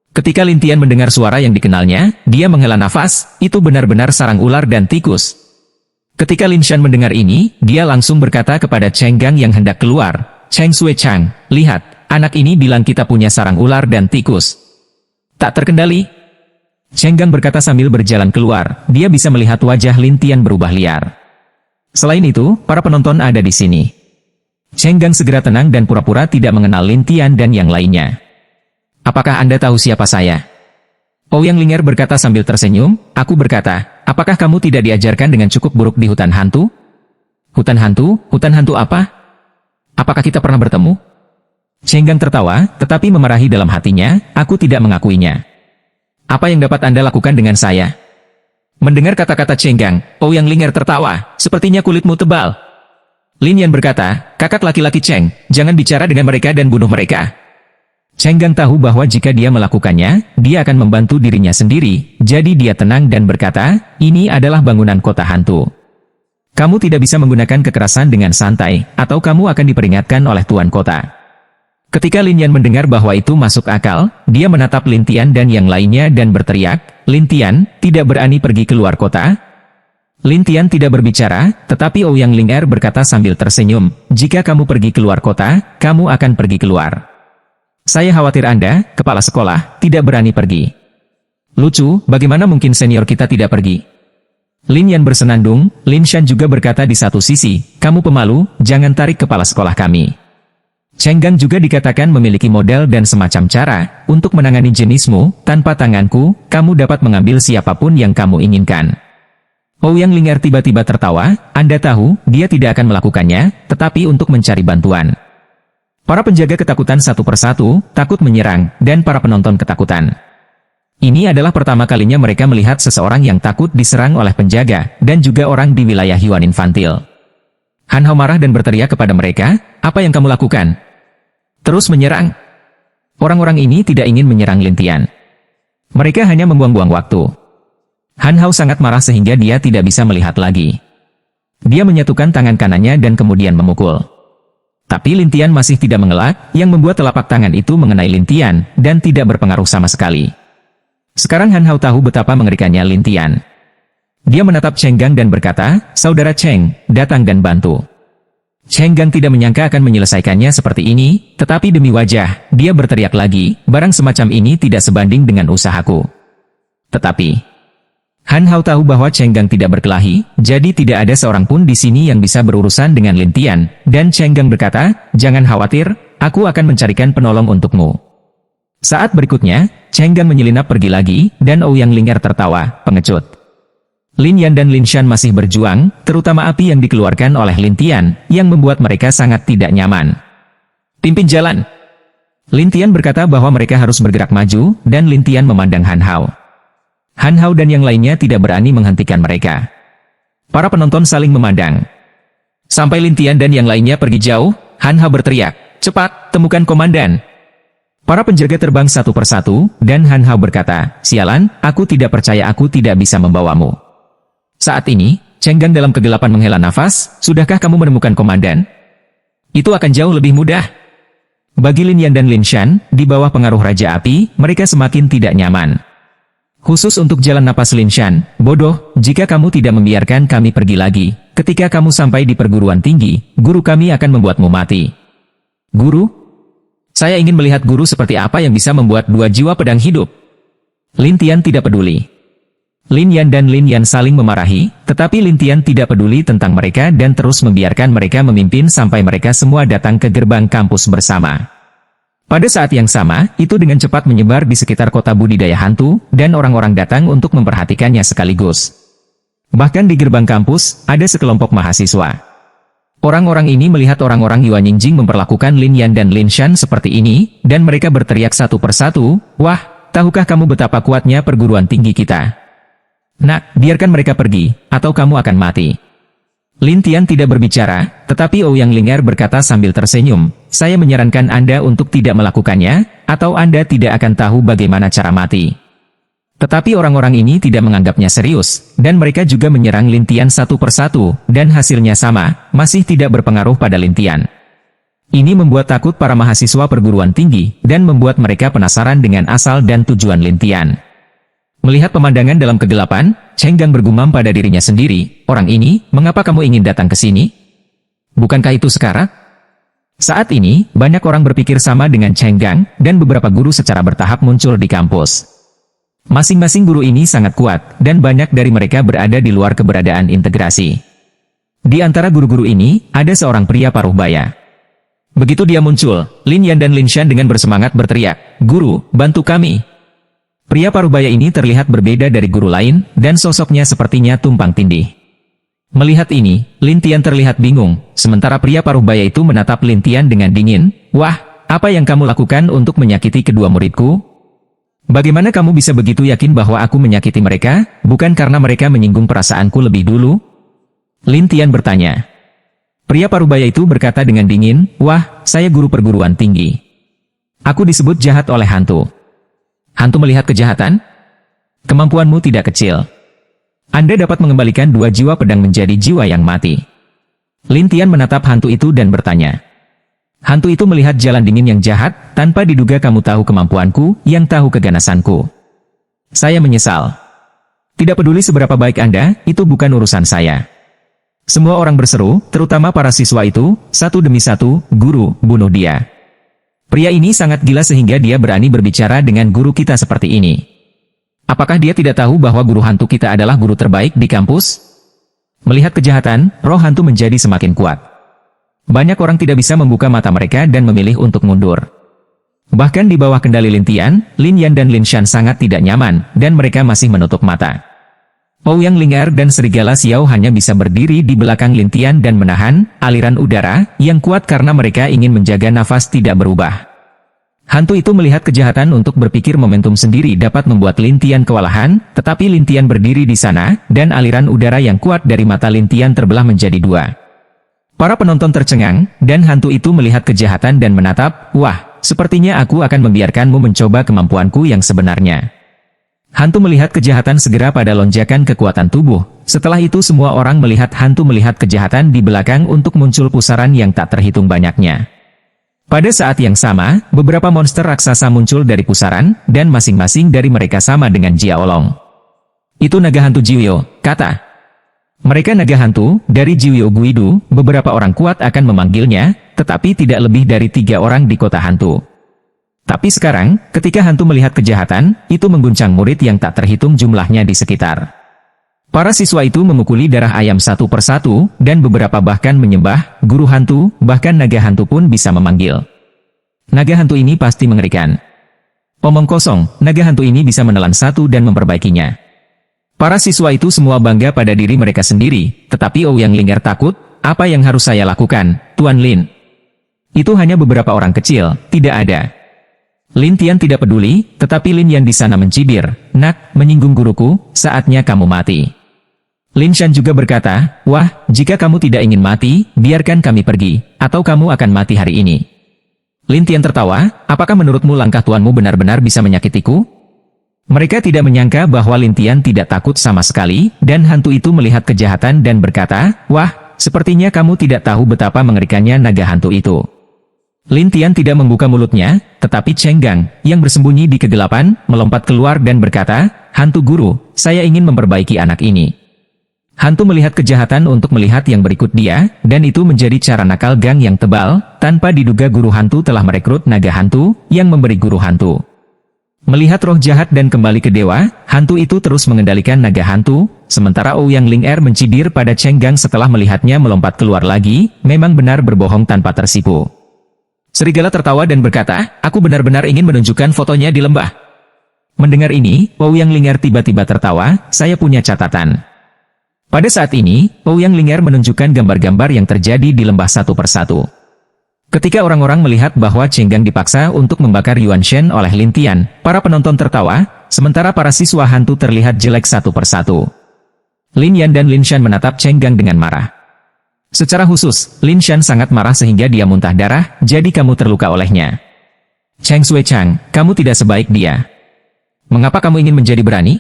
Ketika Lin Tian mendengar suara yang dikenalnya, dia menghela nafas, itu benar-benar sarang ular dan tikus. Ketika Lin Shan mendengar ini, dia langsung berkata kepada Cheng Gang yang hendak keluar, Cheng Sui Chang, lihat, anak ini bilang kita punya sarang ular dan tikus. Tak terkendali. Cheng Gang berkata sambil berjalan keluar, dia bisa melihat wajah Lin Tian berubah liar. Selain itu, para penonton ada di sini. Cheng Gang segera tenang dan pura-pura tidak mengenal Lin Tian dan yang lainnya. Apakah Anda tahu siapa saya? Ouyang Ling'er berkata sambil tersenyum, aku berkata, apakah kamu tidak diajarkan dengan cukup buruk di hutan hantu? Hutan hantu? Hutan hantu apa? Apakah kita pernah bertemu? Cheng Gang tertawa, tetapi memarahi dalam hatinya, aku tidak mengakuinya. Apa yang dapat Anda lakukan dengan saya? Mendengar kata-kata Cheng Gang, Ouyang Ling'er tertawa, sepertinya kulitmu tebal. Lin Yan berkata, kakak laki-laki Cheng, jangan bicara dengan mereka dan bunuh mereka. Cheng Gang tahu bahwa jika dia melakukannya, dia akan membantu dirinya sendiri, jadi dia tenang dan berkata, ini adalah bangunan kota hantu. Kamu tidak bisa menggunakan kekerasan dengan santai, atau kamu akan diperingatkan oleh tuan kota. Ketika Lin Yan mendengar bahwa itu masuk akal, dia menatap Lin Tian dan yang lainnya dan berteriak, Lin Tian, tidak berani pergi keluar kota? Lin Tian tidak berbicara, tetapi Ouyang Ling berkata sambil tersenyum, jika kamu pergi keluar kota, kamu akan pergi keluar. Saya khawatir Anda, kepala sekolah, tidak berani pergi. Lucu, bagaimana mungkin senior kita tidak pergi? Lin Yan bersenandung, Lin Shan juga berkata di satu sisi, kamu pemalu, jangan tarik kepala sekolah kami. Cheng Gang juga dikatakan memiliki model dan semacam cara, untuk menangani jenismu, tanpa tanganku, kamu dapat mengambil siapapun yang kamu inginkan. Ouyang Ling tiba-tiba tertawa, Anda tahu, dia tidak akan melakukannya, tetapi untuk mencari bantuan. Para penjaga ketakutan satu persatu, takut menyerang, dan para penonton ketakutan. Ini adalah pertama kalinya mereka melihat seseorang yang takut diserang oleh penjaga, dan juga orang di wilayah Yuan Infantil. Han Hao marah dan berteriak kepada mereka, apa yang kamu lakukan? Terus menyerang. Orang-orang ini tidak ingin menyerang Lin Tian. Mereka hanya membuang-buang waktu. Han Hao sangat marah sehingga dia tidak bisa melihat lagi. Dia menyatukan tangan kanannya dan kemudian memukul. Tapi Lin Tian masih tidak mengelak, yang membuat telapak tangan itu mengenai Lin Tian, dan tidak berpengaruh sama sekali. Sekarang Han Hao tahu betapa mengerikannya Lin Tian. Dia menatap Cheng Gang dan berkata, Saudara Cheng, datang dan bantu. Cheng Gang tidak menyangka akan menyelesaikannya seperti ini, tetapi demi wajah, dia berteriak lagi, barang semacam ini tidak sebanding dengan usahaku. Tetapi, Han Hao tahu bahwa Cheng Gang tidak berkelahi, jadi tidak ada seorang pun di sini yang bisa berurusan dengan Lin Tian, dan Cheng Gang berkata, jangan khawatir, aku akan mencarikan penolong untukmu. Saat berikutnya, Cheng Gang menyelinap pergi lagi, dan Ouyang Ling tertawa, pengecut. Lin Yan dan Lin Shan masih berjuang, terutama api yang dikeluarkan oleh Lin Tian, yang membuat mereka sangat tidak nyaman. Pimpin jalan. Lin Tian berkata bahwa mereka harus bergerak maju, dan Lin Tian memandang Han Hao. Han Hao dan yang lainnya tidak berani menghentikan mereka. Para penonton saling memandang. Sampai Lin Tian dan yang lainnya pergi jauh, Han Hao berteriak, cepat, temukan komandan. Para penjaga terbang satu persatu, dan Han Hao berkata, sialan, aku tidak percaya aku tidak bisa membawamu. Saat ini, Cheng Gang dalam kegelapan menghela nafas, sudahkah kamu menemukan komandan? Itu akan jauh lebih mudah. Bagi Lin Yan dan Lin Shan, di bawah pengaruh Raja Api, mereka semakin tidak nyaman. Khusus untuk jalan napas Lin Shan, bodoh, jika kamu tidak membiarkan kami pergi lagi, ketika kamu sampai di perguruan tinggi, guru kami akan membuatmu mati. Guru? Saya ingin melihat guru seperti apa yang bisa membuat dua jiwa pedang hidup. Lin Tian tidak peduli. Lin Yan dan Lin Yan saling memarahi, tetapi Lin Tian tidak peduli tentang mereka dan terus membiarkan mereka memimpin sampai mereka semua datang ke gerbang kampus bersama. Pada saat yang sama, itu dengan cepat menyebar di sekitar kota budidaya hantu, dan orang-orang datang untuk memperhatikannya sekaligus. Bahkan di gerbang kampus, ada sekelompok mahasiswa. Orang-orang ini melihat orang-orang Yuan Yingjing memperlakukan Lin Yan dan Lin Shan seperti ini, dan mereka berteriak satu persatu, wah, tahukah kamu betapa kuatnya perguruan tinggi kita? Nak, biarkan mereka pergi, atau kamu akan mati. Lin Tian tidak berbicara, tetapi Ouyang Ling berkata sambil tersenyum, saya menyarankan Anda untuk tidak melakukannya, atau Anda tidak akan tahu bagaimana cara mati. Tetapi orang-orang ini tidak menganggapnya serius, dan mereka juga menyerang Lin Tian satu persatu, dan hasilnya sama, masih tidak berpengaruh pada Lin Tian. Ini membuat takut para mahasiswa perguruan tinggi, dan membuat mereka penasaran dengan asal dan tujuan Lin Tian. Melihat pemandangan dalam kegelapan, Cheng Gang bergumam pada dirinya sendiri, orang ini, mengapa kamu ingin datang ke sini? Bukankah itu sekarat? Saat ini, banyak orang berpikir sama dengan Cheng Gang, dan beberapa guru secara bertahap muncul di kampus. Masing-masing guru ini sangat kuat, dan banyak dari mereka berada di luar keberadaan integrasi. Di antara guru-guru ini, ada seorang pria paruh baya. Begitu dia muncul, Lin Yan dan Lin Shan dengan bersemangat berteriak, Guru, bantu kami. Pria paruh baya ini terlihat berbeda dari guru lain, dan sosoknya sepertinya tumpang tindih. Melihat ini, Lin Tian terlihat bingung, sementara pria paruh baya itu menatap Lin Tian dengan dingin, wah, apa yang kamu lakukan untuk menyakiti kedua muridku? Bagaimana kamu bisa begitu yakin bahwa aku menyakiti mereka, bukan karena mereka menyinggung perasaanku lebih dulu? Lin Tian bertanya. Pria parubaya itu berkata dengan dingin, wah, saya guru perguruan tinggi. Aku disebut jahat oleh hantu. Hantu melihat kejahatan? Kemampuanmu tidak kecil. Anda dapat mengembalikan dua jiwa pedang menjadi jiwa yang mati. Lin Tian menatap hantu itu dan bertanya. Hantu itu melihat jalan dingin yang jahat, tanpa diduga kamu tahu kemampuanku, yang tahu keganasanku. Saya menyesal. Tidak peduli seberapa baik Anda, itu bukan urusan saya. Semua orang berseru, terutama para siswa itu, satu demi satu, guru, bunuh dia. Pria ini sangat gila sehingga dia berani berbicara dengan guru kita seperti ini. Apakah dia tidak tahu bahwa guru hantu kita adalah guru terbaik di kampus? Melihat kejahatan, roh hantu menjadi semakin kuat. Banyak orang tidak bisa membuka mata mereka dan memilih untuk mundur. Bahkan di bawah kendali Lin Tian, Lin Yan dan Lin Shan sangat tidak nyaman, dan mereka masih menutup mata. Ouyang Ling Er dan Serigala Xiao hanya bisa berdiri di belakang Lin Tian dan menahan aliran udara yang kuat karena mereka ingin menjaga nafas tidak berubah. Hantu itu melihat kejahatan untuk berpikir momentum sendiri dapat membuat Lin Tian kewalahan, tetapi Lin Tian berdiri di sana, dan aliran udara yang kuat dari mata Lin Tian terbelah menjadi dua. Para penonton tercengang, dan hantu itu melihat kejahatan dan menatap, wah, sepertinya aku akan membiarkanmu mencoba kemampuanku yang sebenarnya. Hantu melihat kejahatan segera pada lonjakan kekuatan tubuh. Setelah itu semua orang melihat hantu melihat kejahatan di belakang untuk muncul pusaran yang tak terhitung banyaknya. Pada saat yang sama, beberapa monster raksasa muncul dari pusaran, dan masing-masing dari mereka sama dengan Jiaolong. Itu naga hantu Jiuyo, kata. Mereka naga hantu, dari Jiuyo Guidu, beberapa orang kuat akan memanggilnya, tetapi tidak lebih dari 3 orang di kota hantu. Tapi sekarang, ketika hantu melihat kejahatan, itu mengguncang murid yang tak terhitung jumlahnya di sekitar. Para siswa itu memukuli darah ayam satu persatu, dan beberapa bahkan menyembah, guru hantu, bahkan naga hantu pun bisa memanggil. Naga hantu ini pasti mengerikan. Omong kosong, naga hantu ini bisa menelan satu dan memperbaikinya. Para siswa itu semua bangga pada diri mereka sendiri, tetapi Ouyang Ling Er takut, apa yang harus saya lakukan, Tuan Lin? Itu hanya beberapa orang kecil, tidak ada. Lin Tian tidak peduli, tetapi Lin Yan di sana mencibir, nak, menyinggung guruku, saatnya kamu mati. Lin Shan juga berkata, wah, jika kamu tidak ingin mati, biarkan kami pergi, atau kamu akan mati hari ini. Lin Tian tertawa, apakah menurutmu langkah tuanmu benar-benar bisa menyakitiku? Mereka tidak menyangka bahwa Lin Tian tidak takut sama sekali, dan hantu itu melihat kejahatan dan berkata, wah, sepertinya kamu tidak tahu betapa mengerikannya naga hantu itu. Lin Tian tidak membuka mulutnya, tetapi Cheng Gang, yang bersembunyi di kegelapan, melompat keluar dan berkata, hantu guru, saya ingin memperbaiki anak ini. Hantu melihat kejahatan untuk melihat yang berikut dia, dan itu menjadi cara nakal Gang yang tebal, tanpa diduga guru hantu telah merekrut naga hantu, yang memberi guru hantu. Melihat roh jahat dan kembali ke dewa, hantu itu terus mengendalikan naga hantu, sementara Ouyang Ling Er mencibir pada Cheng Gang setelah melihatnya melompat keluar lagi, memang benar berbohong tanpa tersipu. Serigala tertawa dan berkata, aku benar-benar ingin menunjukkan fotonya di lembah. Mendengar ini, Ouyang Ling Er tiba-tiba tertawa, saya punya catatan. Pada saat ini, Ouyang Ling Er menunjukkan gambar-gambar yang terjadi di lembah satu persatu. Ketika orang-orang melihat bahwa Cheng Gang dipaksa untuk membakar Yuan Shen oleh Lin Tian, para penonton tertawa, sementara para siswa hantu terlihat jelek satu persatu. Lin Yan dan Lin Shan menatap Cheng Gang dengan marah. Secara khusus, Lin Shan sangat marah sehingga dia muntah darah, jadi kamu terluka olehnya. Cheng Sui Chang, kamu tidak sebaik dia. Mengapa kamu ingin menjadi berani?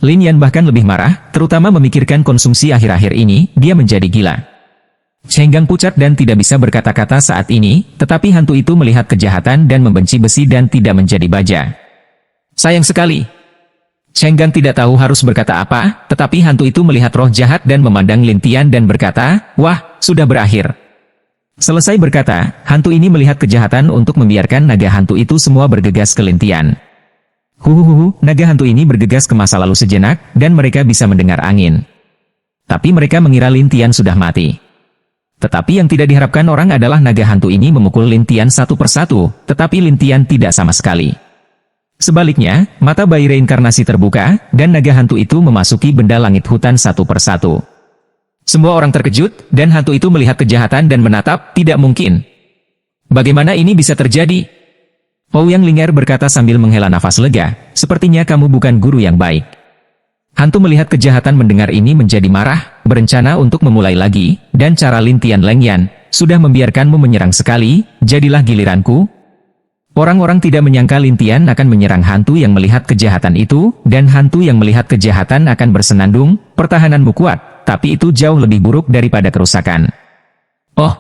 Lin Yan bahkan lebih marah, terutama memikirkan konsumsi akhir-akhir ini, dia menjadi gila. Cheng Gang pucat dan tidak bisa berkata-kata saat ini, tetapi hantu itu melihat kejahatan dan membenci besi dan tidak menjadi baja. Sayang sekali. Cheng Gang tidak tahu harus berkata apa, tetapi hantu itu melihat roh jahat dan memandang Lin Tian dan berkata, wah, sudah berakhir. Selesai berkata, hantu ini melihat kejahatan untuk membiarkan naga hantu itu semua bergegas ke Lin Tian. Naga hantu ini bergegas ke masa lalu sejenak, dan mereka bisa mendengar angin. Tapi mereka mengira Lin Tian sudah mati. Tetapi yang tidak diharapkan orang adalah naga hantu ini memukul Lin Tian satu persatu, tetapi Lin Tian tidak sama sekali. Sebaliknya, mata bayi reinkarnasi terbuka, dan naga hantu itu memasuki benda langit hutan satu persatu. Semua orang terkejut, dan hantu itu melihat kejahatan dan menatap, tidak mungkin. Bagaimana ini bisa terjadi? Ouyang Ling Er berkata sambil menghela nafas lega, sepertinya kamu bukan guru yang baik. Hantu melihat kejahatan mendengar ini menjadi marah, berencana untuk memulai lagi, dan cara Lin Tian Leng Yan, sudah membiarkanmu menyerang sekali, jadilah giliranku. Orang-orang tidak menyangka Lin Tian akan menyerang hantu yang melihat kejahatan itu, dan hantu yang melihat kejahatan akan bersenandung, pertahananmu kuat, tapi itu jauh lebih buruk daripada kerusakan. Oh,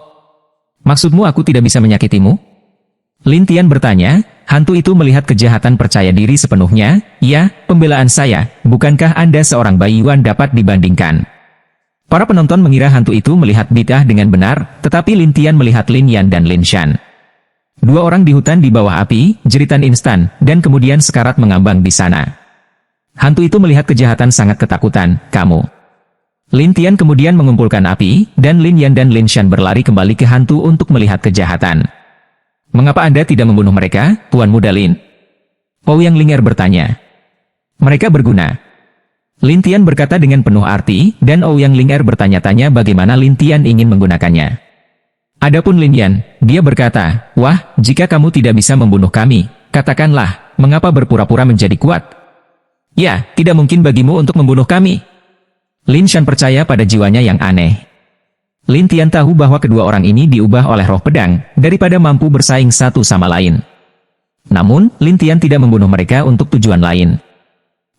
maksudmu aku tidak bisa menyakitimu? Lin Tian bertanya, Hantu itu melihat kejahatan percaya diri sepenuhnya. Ya, pembelaan saya, bukankah Anda seorang Baiyuan dapat dibandingkan? Para penonton mengira hantu itu melihat bid'ah dengan benar, tetapi Lin Tian melihat Lin Yan dan Lin Shan. Dua orang di hutan di bawah api, jeritan instan, dan kemudian sekarat mengambang di sana. Hantu itu melihat kejahatan sangat ketakutan. Kamu. Lin Tian kemudian mengumpulkan api, dan Lin Yan dan Lin Shan berlari kembali ke hantu untuk melihat kejahatan. Mengapa Anda tidak membunuh mereka, Tuan Muda Lin? Ouyang Ling'er bertanya. Mereka berguna. Lin Tian berkata dengan penuh arti, dan Ouyang Ling'er bertanya-tanya bagaimana Lin Tian ingin menggunakannya. Adapun Lin Yan, dia berkata, wah, jika kamu tidak bisa membunuh kami, katakanlah, mengapa berpura-pura menjadi kuat? Ya, tidak mungkin bagimu untuk membunuh kami. Lin Shan percaya pada jiwanya yang aneh. Lin Tian tahu bahwa kedua orang ini diubah oleh roh pedang, daripada mampu bersaing satu sama lain. Namun, Lin Tian tidak membunuh mereka untuk tujuan lain.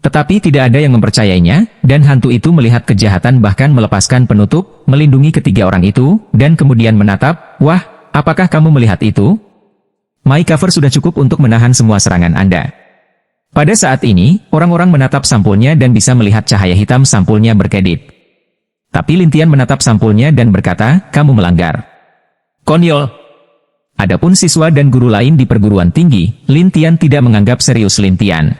Tetapi tidak ada yang mempercayainya, dan hantu itu melihat kejahatan bahkan melepaskan penutup, melindungi ketiga orang itu, dan kemudian menatap, wah, apakah kamu melihat itu? My cover sudah cukup untuk menahan semua serangan Anda. Pada saat ini, orang-orang menatap sampulnya dan bisa melihat cahaya hitam sampulnya berkedip. Tapi Lin Tian menatap sampulnya dan berkata, kamu melanggar. Konyol. Adapun siswa dan guru lain di perguruan tinggi, Lin Tian tidak menganggap serius Lin Tian.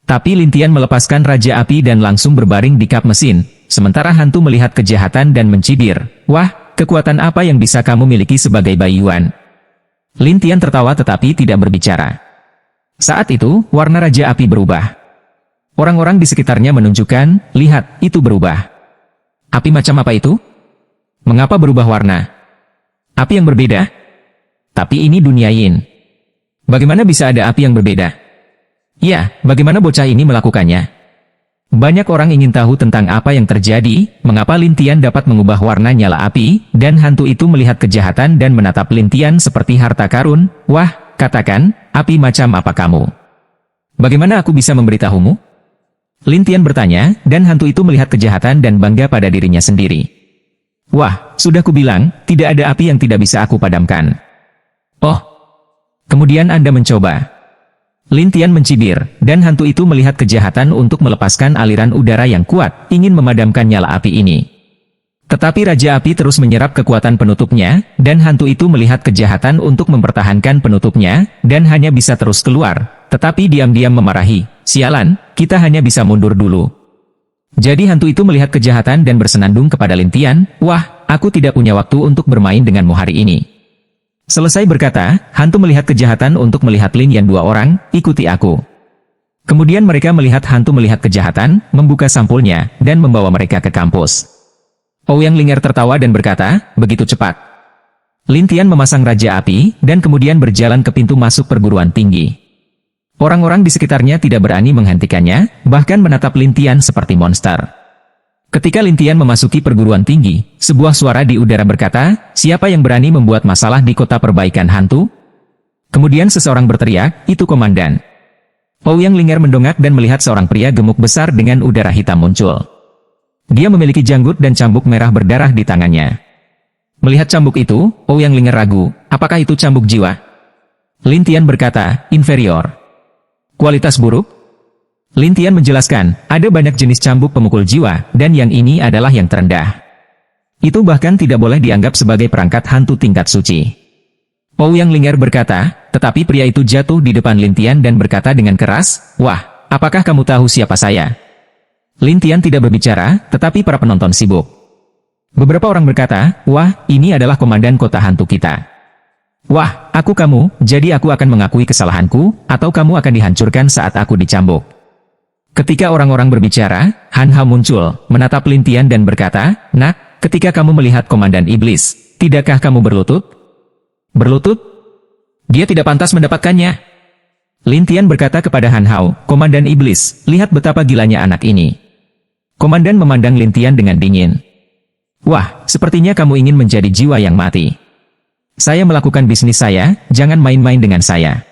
Tapi Lin Tian melepaskan Raja Api dan langsung berbaring di kap mesin, sementara hantu melihat kejahatan dan mencibir. Wah, kekuatan apa yang bisa kamu miliki sebagai Baiyuan? Lin Tian tertawa tetapi tidak berbicara. Saat itu, warna Raja Api berubah. Orang-orang di sekitarnya menunjukkan, lihat, itu berubah. Api macam apa itu? Mengapa berubah warna? Api yang berbeda? Tapi ini dunia Yin. Bagaimana bisa ada api yang berbeda? Ya, bagaimana bocah ini melakukannya? Banyak orang ingin tahu tentang apa yang terjadi, mengapa Lin Tian dapat mengubah warna nyala api, dan hantu itu melihat kejahatan dan menatap Lin Tian seperti harta karun. Wah, katakan, api macam apa kamu? Bagaimana aku bisa memberitahumu? Lin Tian bertanya, dan hantu itu melihat kejahatan dan bangga pada dirinya sendiri. Wah, sudah kubilang, tidak ada api yang tidak bisa aku padamkan. Oh, kemudian Anda mencoba. Lin Tian mencibir, dan hantu itu melihat kejahatan untuk melepaskan aliran udara yang kuat, ingin memadamkan nyala api ini. Tetapi Raja Api terus menyerap kekuatan penutupnya, dan hantu itu melihat kejahatan untuk mempertahankan penutupnya, dan hanya bisa terus keluar, tetapi diam-diam memarahi. Sialan, kita hanya bisa mundur dulu. Jadi hantu itu melihat kejahatan dan bersenandung kepada Lin Tian, wah, aku tidak punya waktu untuk bermain denganmu hari ini. Selesai berkata, hantu melihat kejahatan untuk melihat Lin Yan dua orang, ikuti aku. Kemudian mereka melihat hantu melihat kejahatan, membuka sampulnya, dan membawa mereka ke kampus. Ouyang Ling'er tertawa dan berkata, begitu cepat. Lin Tian memasang Raja Api, dan kemudian berjalan ke pintu masuk perguruan tinggi. Orang-orang di sekitarnya tidak berani menghentikannya, bahkan menatap Lin Tian seperti monster. Ketika Lin Tian memasuki perguruan tinggi, sebuah suara di udara berkata, siapa yang berani membuat masalah di kota perbaikan hantu? Kemudian seseorang berteriak, itu komandan. Ouyang Ling'er mendongak dan melihat seorang pria gemuk besar dengan udara hitam muncul. Dia memiliki janggut dan cambuk merah berdarah di tangannya. Melihat cambuk itu, Ouyang Ling'er ragu, apakah itu cambuk jiwa? Lin Tian berkata, inferior. Kualitas buruk? Lin Tian menjelaskan, ada banyak jenis cambuk pemukul jiwa, dan yang ini adalah yang terendah. Itu bahkan tidak boleh dianggap sebagai perangkat hantu tingkat suci. Ouyang Ling'er berkata, tetapi pria itu jatuh di depan Lin Tian dan berkata dengan keras, wah, apakah kamu tahu siapa saya? Lin Tian tidak berbicara, tetapi para penonton sibuk. Beberapa orang berkata, wah, ini adalah komandan kota hantu kita. Wah, aku kamu, jadi aku akan mengakui kesalahanku, atau kamu akan dihancurkan saat aku dicambuk. Ketika orang-orang berbicara, Han Hao muncul, menatap Lin Tian dan berkata, nak, ketika kamu melihat komandan iblis, tidakkah kamu berlutut? Berlutut? Dia tidak pantas mendapatkannya. Lin Tian berkata kepada Han Hao, komandan iblis, lihat betapa gilanya anak ini. Komandan memandang Lin Tian dengan dingin. Wah, sepertinya kamu ingin menjadi jiwa yang mati. Saya melakukan bisnis saya, jangan main-main dengan saya.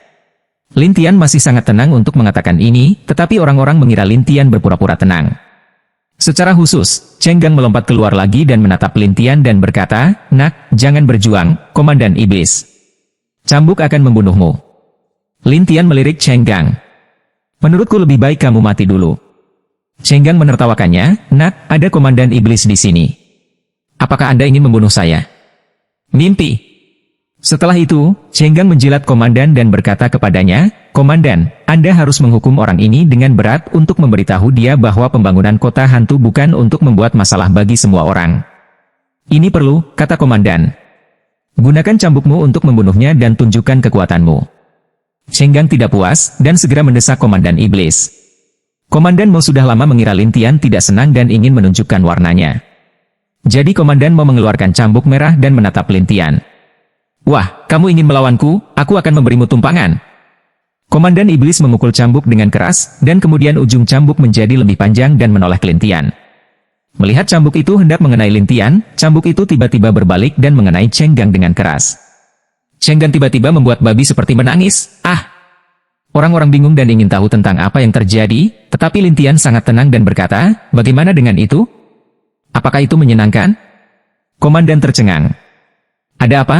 Lin Tian masih sangat tenang untuk mengatakan ini, tetapi orang-orang mengira Lin Tian berpura-pura tenang. Secara khusus, Cheng Gang melompat keluar lagi dan menatap Lin Tian dan berkata, nak, jangan berjuang, komandan iblis. Cambuk akan membunuhmu. Lin Tian melirik Cheng Gang. Menurutku lebih baik kamu mati dulu. Cheng Gang menertawakannya, nak, ada komandan iblis di sini. Apakah Anda ingin membunuh saya? Mimpi. Setelah itu, Cheng Gang menjilat komandan dan berkata kepadanya, Komandan, Anda harus menghukum orang ini dengan berat untuk memberitahu dia bahwa pembangunan kota hantu bukan untuk membuat masalah bagi semua orang. Ini perlu, kata komandan. Gunakan cambukmu untuk membunuhnya dan tunjukkan kekuatanmu. Cheng Gang tidak puas, dan segera mendesak komandan iblis. Komandan Mo sudah lama mengira Lin Tian tidak senang dan ingin menunjukkan warnanya. Jadi komandan Mo mengeluarkan cambuk merah dan menatap Lin Tian. Wah, kamu ingin melawanku, aku akan memberimu tumpangan. Komandan iblis memukul cambuk dengan keras, dan kemudian ujung cambuk menjadi lebih panjang dan menoleh ke Lin Tian. Melihat cambuk itu hendak mengenai Lin Tian, cambuk itu tiba-tiba berbalik dan mengenai Cheng Gang dengan keras. Cheng Gang tiba-tiba membuat babi seperti menangis. Orang-orang bingung dan ingin tahu tentang apa yang terjadi, tetapi Lin Tian sangat tenang dan berkata, bagaimana dengan itu? Apakah itu menyenangkan? Komandan tercengang. Ada apa?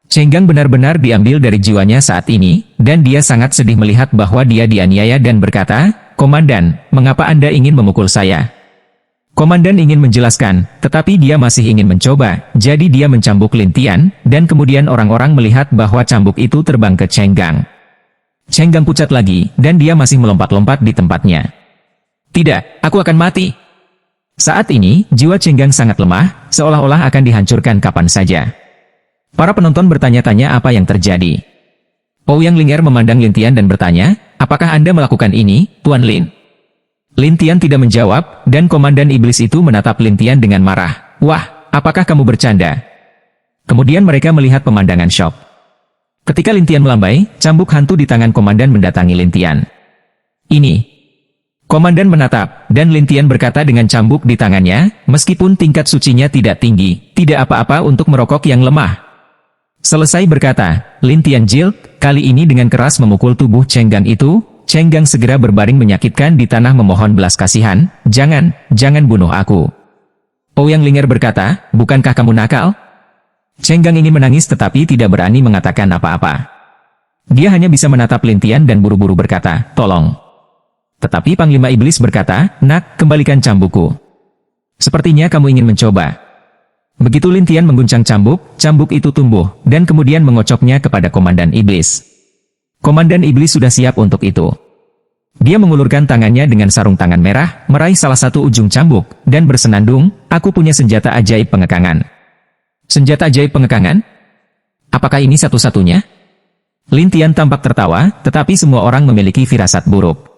Cheng Gang benar-benar diambil dari jiwanya saat ini, dan dia sangat sedih melihat bahwa dia dianiaya dan berkata, Komandan, mengapa Anda ingin memukul saya? Komandan ingin menjelaskan, tetapi dia masih ingin mencoba, jadi dia mencambuk Lin Tian, dan kemudian orang-orang melihat bahwa cambuk itu terbang ke Cheng Gang. Cheng Gang pucat lagi, dan dia masih melompat-lompat di tempatnya. Tidak, aku akan mati. Saat ini, jiwa Cheng Gang sangat lemah, seolah-olah akan dihancurkan kapan saja. Para penonton bertanya-tanya apa yang terjadi. Ouyang Ling'er memandang Lin Tian dan bertanya, apakah Anda melakukan ini, Tuan Lin? Lin Tian tidak menjawab, dan komandan iblis itu menatap Lin Tian dengan marah. Wah, apakah kamu bercanda? Kemudian mereka melihat pemandangan syok. Ketika Lin Tian melambai, cambuk hantu di tangan komandan mendatangi Lin Tian. Ini. Komandan menatap, dan Lin Tian berkata dengan cambuk di tangannya, meskipun tingkat sucinya tidak tinggi, tidak apa-apa untuk merokok yang lemah. Selesai berkata, Lin Tian jilt, kali ini dengan keras memukul tubuh Cheng Gang itu. Cheng Gang segera berbaring menyakitkan di tanah memohon belas kasihan, jangan bunuh aku. Ouyang Ling'er berkata, bukankah kamu nakal? Cheng Gang ini menangis tetapi tidak berani mengatakan apa-apa. Dia hanya bisa menatap Lin Tian dan buru-buru berkata, tolong. Tetapi Panglima Iblis berkata, nak, kembalikan cambukku. Sepertinya kamu ingin mencoba. Begitu Lin Tian mengguncang cambuk itu tumbuh, dan kemudian mengocoknya kepada Komandan Iblis. Komandan Iblis sudah siap untuk itu. Dia mengulurkan tangannya dengan sarung tangan merah, meraih salah satu ujung cambuk, dan bersenandung, aku punya senjata ajaib pengekangan. Senjata ajaib pengekangan? Apakah ini satu-satunya? Lin Tian tampak tertawa, tetapi semua orang memiliki firasat buruk.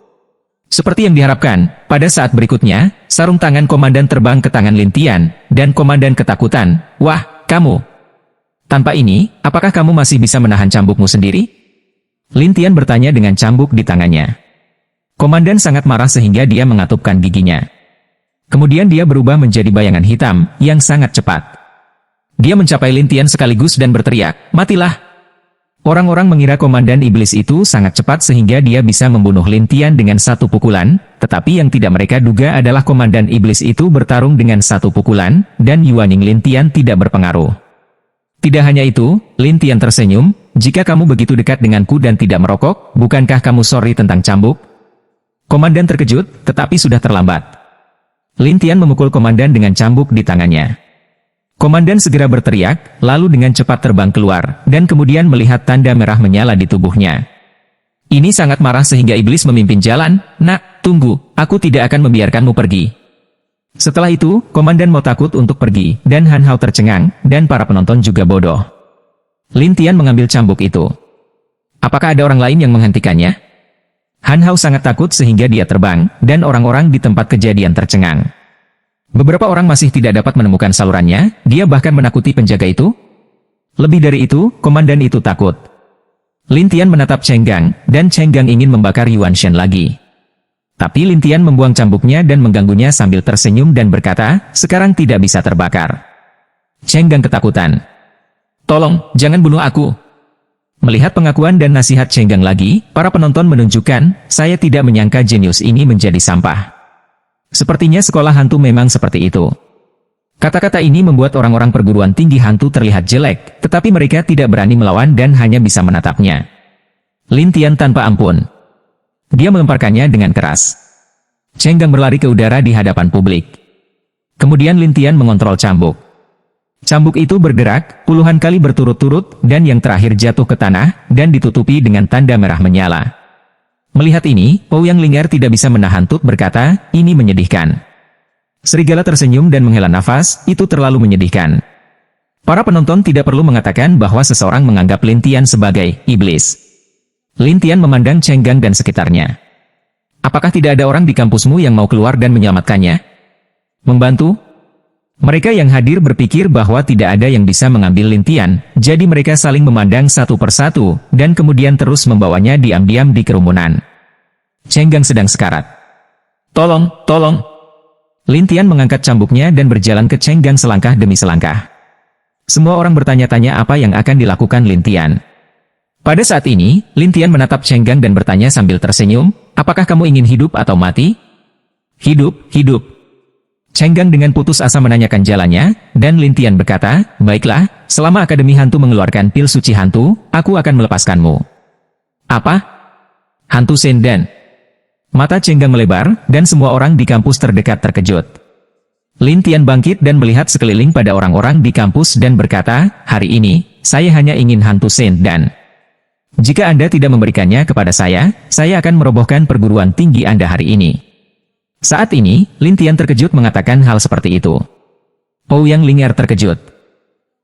Seperti yang diharapkan, pada saat berikutnya, sarung tangan komandan terbang ke tangan Lin Tian, dan komandan ketakutan, wah, kamu. Tanpa ini, apakah kamu masih bisa menahan cambukmu sendiri? Lin Tian bertanya dengan cambuk di tangannya. Komandan sangat marah sehingga dia mengatupkan giginya. Kemudian dia berubah menjadi bayangan hitam, yang sangat cepat. Dia mencapai Lin Tian sekaligus dan berteriak, matilah! Orang-orang mengira komandan iblis itu sangat cepat sehingga dia bisa membunuh Lin Tian dengan satu pukulan, tetapi yang tidak mereka duga adalah komandan iblis itu bertarung dengan satu pukulan, dan Yuaning Lin Tian tidak berpengaruh. Tidak hanya itu, Lin Tian tersenyum, jika kamu begitu dekat denganku dan tidak merokok, bukankah kamu sorry tentang cambuk? Komandan terkejut, tetapi sudah terlambat. Lin Tian memukul komandan dengan cambuk di tangannya. Komandan segera berteriak, lalu dengan cepat terbang keluar, dan kemudian melihat tanda merah menyala di tubuhnya. Ini sangat marah sehingga iblis memimpin jalan, nak, tunggu, aku tidak akan membiarkanmu pergi. Setelah itu, komandan mau takut untuk pergi, dan Han Hao tercengang, dan para penonton juga bodoh. Lin Tian mengambil cambuk itu. Apakah ada orang lain yang menghentikannya? Han Hao sangat takut sehingga dia terbang, dan orang-orang di tempat kejadian tercengang. Beberapa orang masih tidak dapat menemukan salurannya, dia bahkan menakuti penjaga itu. Lebih dari itu, komandan itu takut. Lin Tian menatap Cheng Gang, dan Cheng Gang ingin membakar Yuan Shen lagi. Tapi Lin Tian membuang cambuknya dan mengganggunya sambil tersenyum dan berkata, sekarang tidak bisa terbakar. Cheng Gang ketakutan. Tolong, jangan bunuh aku. Melihat pengakuan dan nasihat Cheng Gang lagi, para penonton menunjukkan, saya tidak menyangka jenius ini menjadi sampah. Sepertinya sekolah hantu memang seperti itu. Kata-kata ini membuat orang-orang perguruan tinggi hantu terlihat jelek, tetapi mereka tidak berani melawan dan hanya bisa menatapnya. Lin Tian tanpa ampun. Dia melemparkannya dengan keras. Cheng Gang berlari ke udara di hadapan publik. Kemudian Lin Tian mengontrol cambuk. Cambuk itu bergerak, puluhan kali berturut-turut, dan yang terakhir jatuh ke tanah, dan ditutupi dengan tanda merah menyala. Melihat ini, Ouyang Ling'er tidak bisa menahan Tut berkata, ini menyedihkan. Serigala tersenyum dan menghela nafas, itu terlalu menyedihkan. Para penonton tidak perlu mengatakan bahwa seseorang menganggap Lin Tian sebagai iblis. Lin Tian memandang Cheng Gang dan sekitarnya. Apakah tidak ada orang di kampusmu yang mau keluar dan menyelamatkannya? Membantu? Mereka yang hadir berpikir bahwa tidak ada yang bisa mengambil Lin Tian, jadi mereka saling memandang satu persatu, dan kemudian terus membawanya diam-diam di kerumunan. Cheng Gang sedang sekarat. Tolong, tolong! Lin Tian mengangkat cambuknya dan berjalan ke Cheng Gang selangkah demi selangkah. Semua orang bertanya-tanya apa yang akan dilakukan Lin Tian. Pada saat ini, Lin Tian menatap Cheng Gang dan bertanya sambil tersenyum, apakah kamu ingin hidup atau mati? Hidup, hidup. Cheng Gang dengan putus asa menanyakan jalannya, dan Lin Tian berkata, baiklah, selama Akademi Hantu mengeluarkan pil suci hantu, aku akan melepaskanmu. Apa? Hantu Sendan. Mata Cheng Gang melebar, dan semua orang di kampus terdekat terkejut. Lin Tian bangkit dan melihat sekeliling pada orang-orang di kampus dan berkata, hari ini, saya hanya ingin hantu Sendan. Jika Anda tidak memberikannya kepada saya akan merobohkan perguruan tinggi Anda hari ini. Saat ini, Lin Tian terkejut mengatakan hal seperti itu. Ouyang Ling'er terkejut.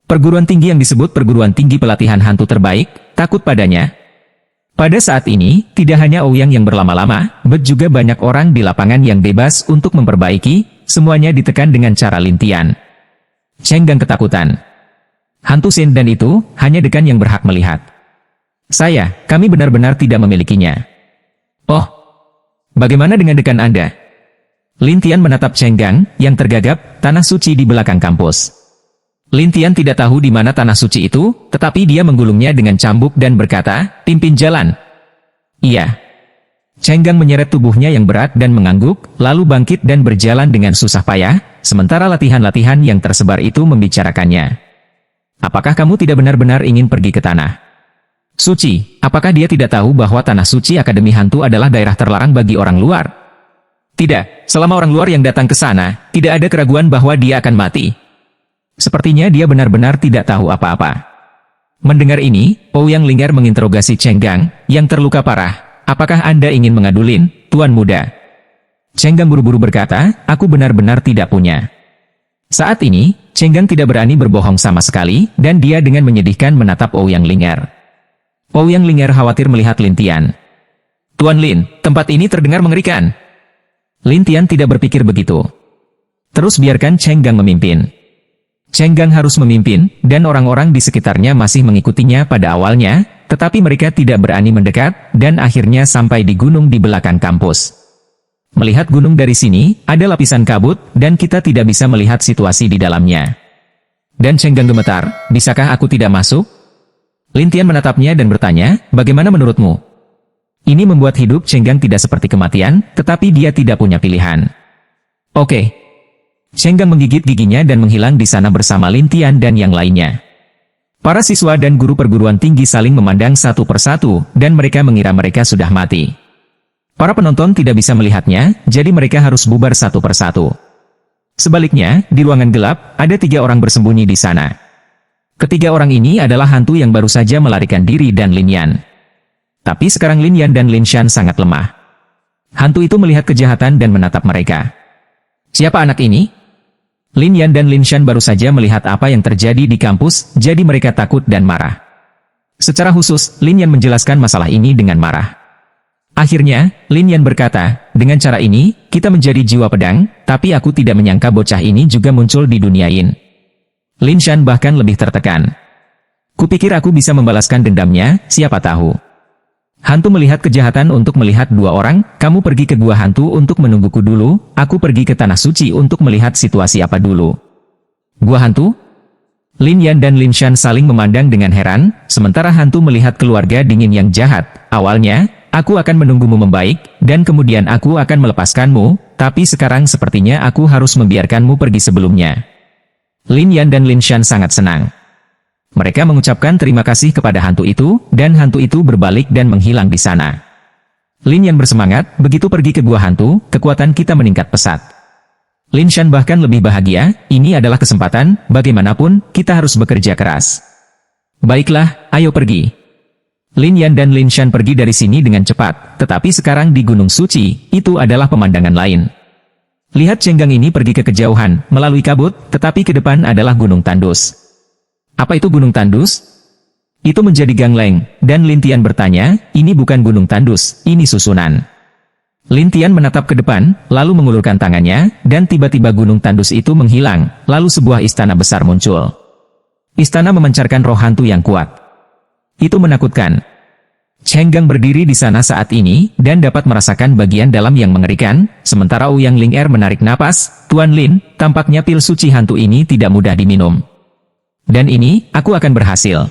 Perguruan tinggi yang disebut perguruan tinggi pelatihan hantu terbaik, takut padanya. Pada saat ini, tidak hanya Ouyang yang berlama-lama, bet juga banyak orang di lapangan yang bebas untuk memperbaiki, semuanya ditekan dengan cara Lin Tian. Cheng Gang ketakutan. Hantu Sendan itu, hanya dekan yang berhak melihat. Kami benar-benar tidak memilikinya. Oh, bagaimana dengan dekan Anda? Lin Tian menatap Cheng Gang, yang tergagap, tanah suci di belakang kampus. Lin Tian tidak tahu di mana tanah suci itu, tetapi dia menggulungnya dengan cambuk dan berkata, pimpin jalan. Iya. Cheng Gang menyeret tubuhnya yang berat dan mengangguk, lalu bangkit dan berjalan dengan susah payah, sementara latihan-latihan yang tersebar itu membicarakannya. Apakah kamu tidak benar-benar ingin pergi ke tanah suci? Apakah dia tidak tahu bahwa tanah suci Akademi Hantu adalah daerah terlarang bagi orang luar? Tidak, selama orang luar yang datang ke sana, tidak ada keraguan bahwa dia akan mati. Sepertinya dia benar-benar tidak tahu apa-apa. Mendengar ini, Ouyang Ling'er menginterogasi Cheng Gang, yang terluka parah. Apakah Anda ingin mengadulin, Tuan Muda? Cheng Gang buru-buru berkata, aku benar-benar tidak punya. Saat ini, Cheng Gang tidak berani berbohong sama sekali, dan dia dengan menyedihkan menatap Ouyang Ling'er. Ouyang Ling'er khawatir melihat Lin Tian. Tuan Lin, tempat ini terdengar mengerikan. Lin Tian tidak berpikir begitu. Terus biarkan Cheng Gang memimpin. Cheng Gang harus memimpin, dan orang-orang di sekitarnya masih mengikutinya pada awalnya, tetapi mereka tidak berani mendekat, dan akhirnya sampai di gunung di belakang kampus. Melihat gunung dari sini, ada lapisan kabut, dan kita tidak bisa melihat situasi di dalamnya. Dan Cheng Gang gemetar, bisakah aku tidak masuk? Lin Tian menatapnya dan bertanya, bagaimana menurutmu? Ini membuat hidup Cheng Gang tidak seperti kematian, tetapi dia tidak punya pilihan. Oke. Cheng Gang menggigit giginya dan menghilang di sana bersama Lin Tian dan yang lainnya. Para siswa dan guru perguruan tinggi saling memandang satu persatu, dan mereka mengira mereka sudah mati. Para penonton tidak bisa melihatnya, jadi mereka harus bubar satu persatu. Sebaliknya, di ruangan gelap, ada 3 orang bersembunyi di sana. Ketiga orang ini adalah hantu yang baru saja melarikan diri dan Lin Yan. Tapi sekarang Lin Yan dan Lin Shan sangat lemah. Hantu itu melihat kejahatan dan menatap mereka. Siapa anak ini? Lin Yan dan Lin Shan baru saja melihat apa yang terjadi di kampus, jadi mereka takut dan marah. Secara khusus, Lin Yan menjelaskan masalah ini dengan marah. Akhirnya, Lin Yan berkata, dengan cara ini, kita menjadi jiwa pedang, tapi aku tidak menyangka bocah ini juga muncul di dunia Yin. Lin Shan bahkan lebih tertekan. Kupikir aku bisa membalaskan dendamnya, siapa tahu. Hantu melihat kejahatan untuk melihat 2 orang, kamu pergi ke gua hantu untuk menungguku dulu, aku pergi ke tanah suci untuk melihat situasi apa dulu. Gua hantu? Lin Yan dan Lin Shan saling memandang dengan heran, sementara hantu melihat keluarga dingin yang jahat. Awalnya, aku akan menunggumu membaik, dan kemudian aku akan melepaskanmu, tapi sekarang sepertinya aku harus membiarkanmu pergi sebelumnya. Lin Yan dan Lin Shan sangat senang. Mereka mengucapkan terima kasih kepada hantu itu, dan hantu itu berbalik dan menghilang di sana. Lin Yan bersemangat, begitu pergi ke gua hantu, kekuatan kita meningkat pesat. Lin Shan bahkan lebih bahagia, ini adalah kesempatan, bagaimanapun, kita harus bekerja keras. Baiklah, ayo pergi. Lin Yan dan Lin Shan pergi dari sini dengan cepat, tetapi sekarang di Gunung Suci, itu adalah pemandangan lain. Lihat Cenggang ini pergi ke kejauhan, melalui kabut, tetapi ke depan adalah Gunung Tandus. Apa itu Gunung Tandus? Itu menjadi Gangleng, dan Lin Tian bertanya, ini bukan Gunung Tandus, ini susunan. Lin Tian menatap ke depan, lalu mengulurkan tangannya, dan tiba-tiba Gunung Tandus itu menghilang, lalu sebuah istana besar muncul. Istana memancarkan roh hantu yang kuat. Itu menakutkan. Cenggang berdiri di sana saat ini, dan dapat merasakan bagian dalam yang mengerikan, sementara Ouyang Ling menarik napas, Tuan Lin, tampaknya pil suci hantu ini tidak mudah diminum. Dan ini, aku akan berhasil.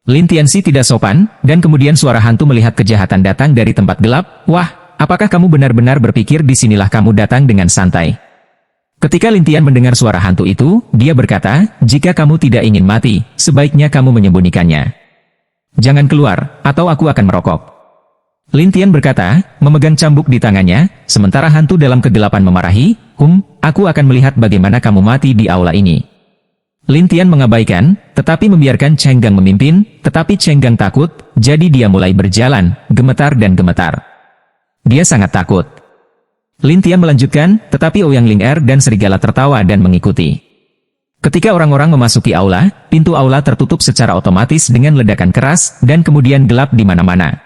Lin Tianxi tidak sopan, dan kemudian suara hantu melihat kejahatan datang dari tempat gelap, wah, apakah kamu benar-benar berpikir disinilah kamu datang dengan santai? Ketika Lin Tian mendengar suara hantu itu, dia berkata, jika kamu tidak ingin mati, sebaiknya kamu menyembunyikannya. Jangan keluar, atau aku akan merokok. Lin Tian berkata, memegang cambuk di tangannya, sementara hantu dalam kegelapan memarahi, aku akan melihat bagaimana kamu mati di aula ini. Lin Tian mengabaikan, tetapi membiarkan Cenggang memimpin, tetapi Cenggang takut, jadi dia mulai berjalan, gemetar dan gemetar. Dia sangat takut. Lin Tian melanjutkan, tetapi Ouyang Ling dan serigala tertawa dan mengikuti. Ketika orang-orang memasuki aula, pintu aula tertutup secara otomatis dengan ledakan keras, dan kemudian gelap di mana-mana.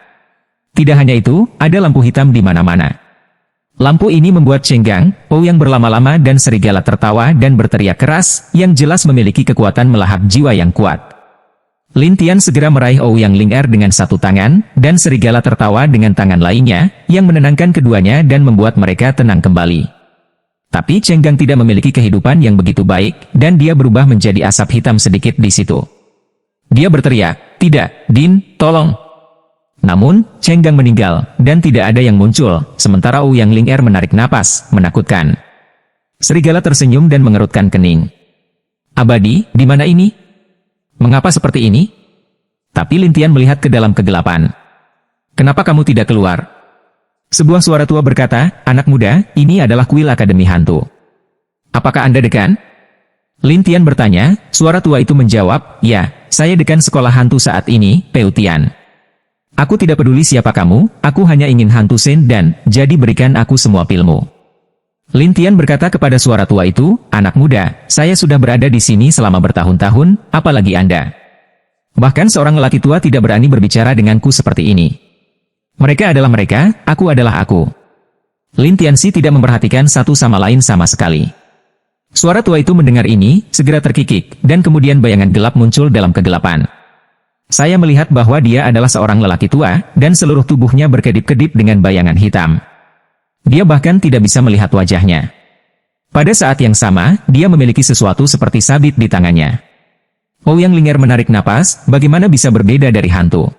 Tidak hanya itu, ada lampu hitam di mana-mana. Lampu ini membuat Cenggang, Ouyang berlama-lama dan serigala tertawa dan berteriak keras, yang jelas memiliki kekuatan melahap jiwa yang kuat. Lin Tian segera meraih Ouyang Ling dengan satu tangan, dan serigala tertawa dengan tangan lainnya, yang menenangkan keduanya dan membuat mereka tenang kembali. Tapi Cenggang tidak memiliki kehidupan yang begitu baik, dan dia berubah menjadi asap hitam sedikit di situ. Dia berteriak, tidak, Din, tolong. Namun, Cenggang meninggal, dan tidak ada yang muncul, sementara Ouyang Ling menarik napas, menakutkan. Serigala tersenyum dan mengerutkan kening. Abadi, di mana ini? Mengapa seperti ini? Tapi Lin Tian melihat ke dalam kegelapan. Kenapa kamu tidak keluar? Sebuah suara tua berkata, anak muda, ini adalah kuil Akademi Hantu. Apakah Anda dekan? Lin Tian bertanya, suara tua itu menjawab, ya, saya dekan sekolah hantu saat ini, Peu Tian. Aku tidak peduli siapa kamu, aku hanya ingin hantu Sen dan, jadi berikan aku semua pilmu. Lin Tian berkata kepada suara tua itu, anak muda, saya sudah berada di sini selama bertahun-tahun, apalagi Anda. Bahkan seorang lelaki tua tidak berani berbicara denganku seperti ini. Mereka adalah mereka, aku adalah aku. Lin Tianxi tidak memperhatikan satu sama lain sama sekali. Suara tua itu mendengar ini, segera terkikik, dan kemudian bayangan gelap muncul dalam kegelapan. Saya melihat bahwa dia adalah seorang lelaki tua, dan seluruh tubuhnya berkedip-kedip dengan bayangan hitam. Dia bahkan tidak bisa melihat wajahnya. Pada saat yang sama, dia memiliki sesuatu seperti sabit di tangannya. Ouyang Ling menarik napas, bagaimana bisa berbeda dari hantu?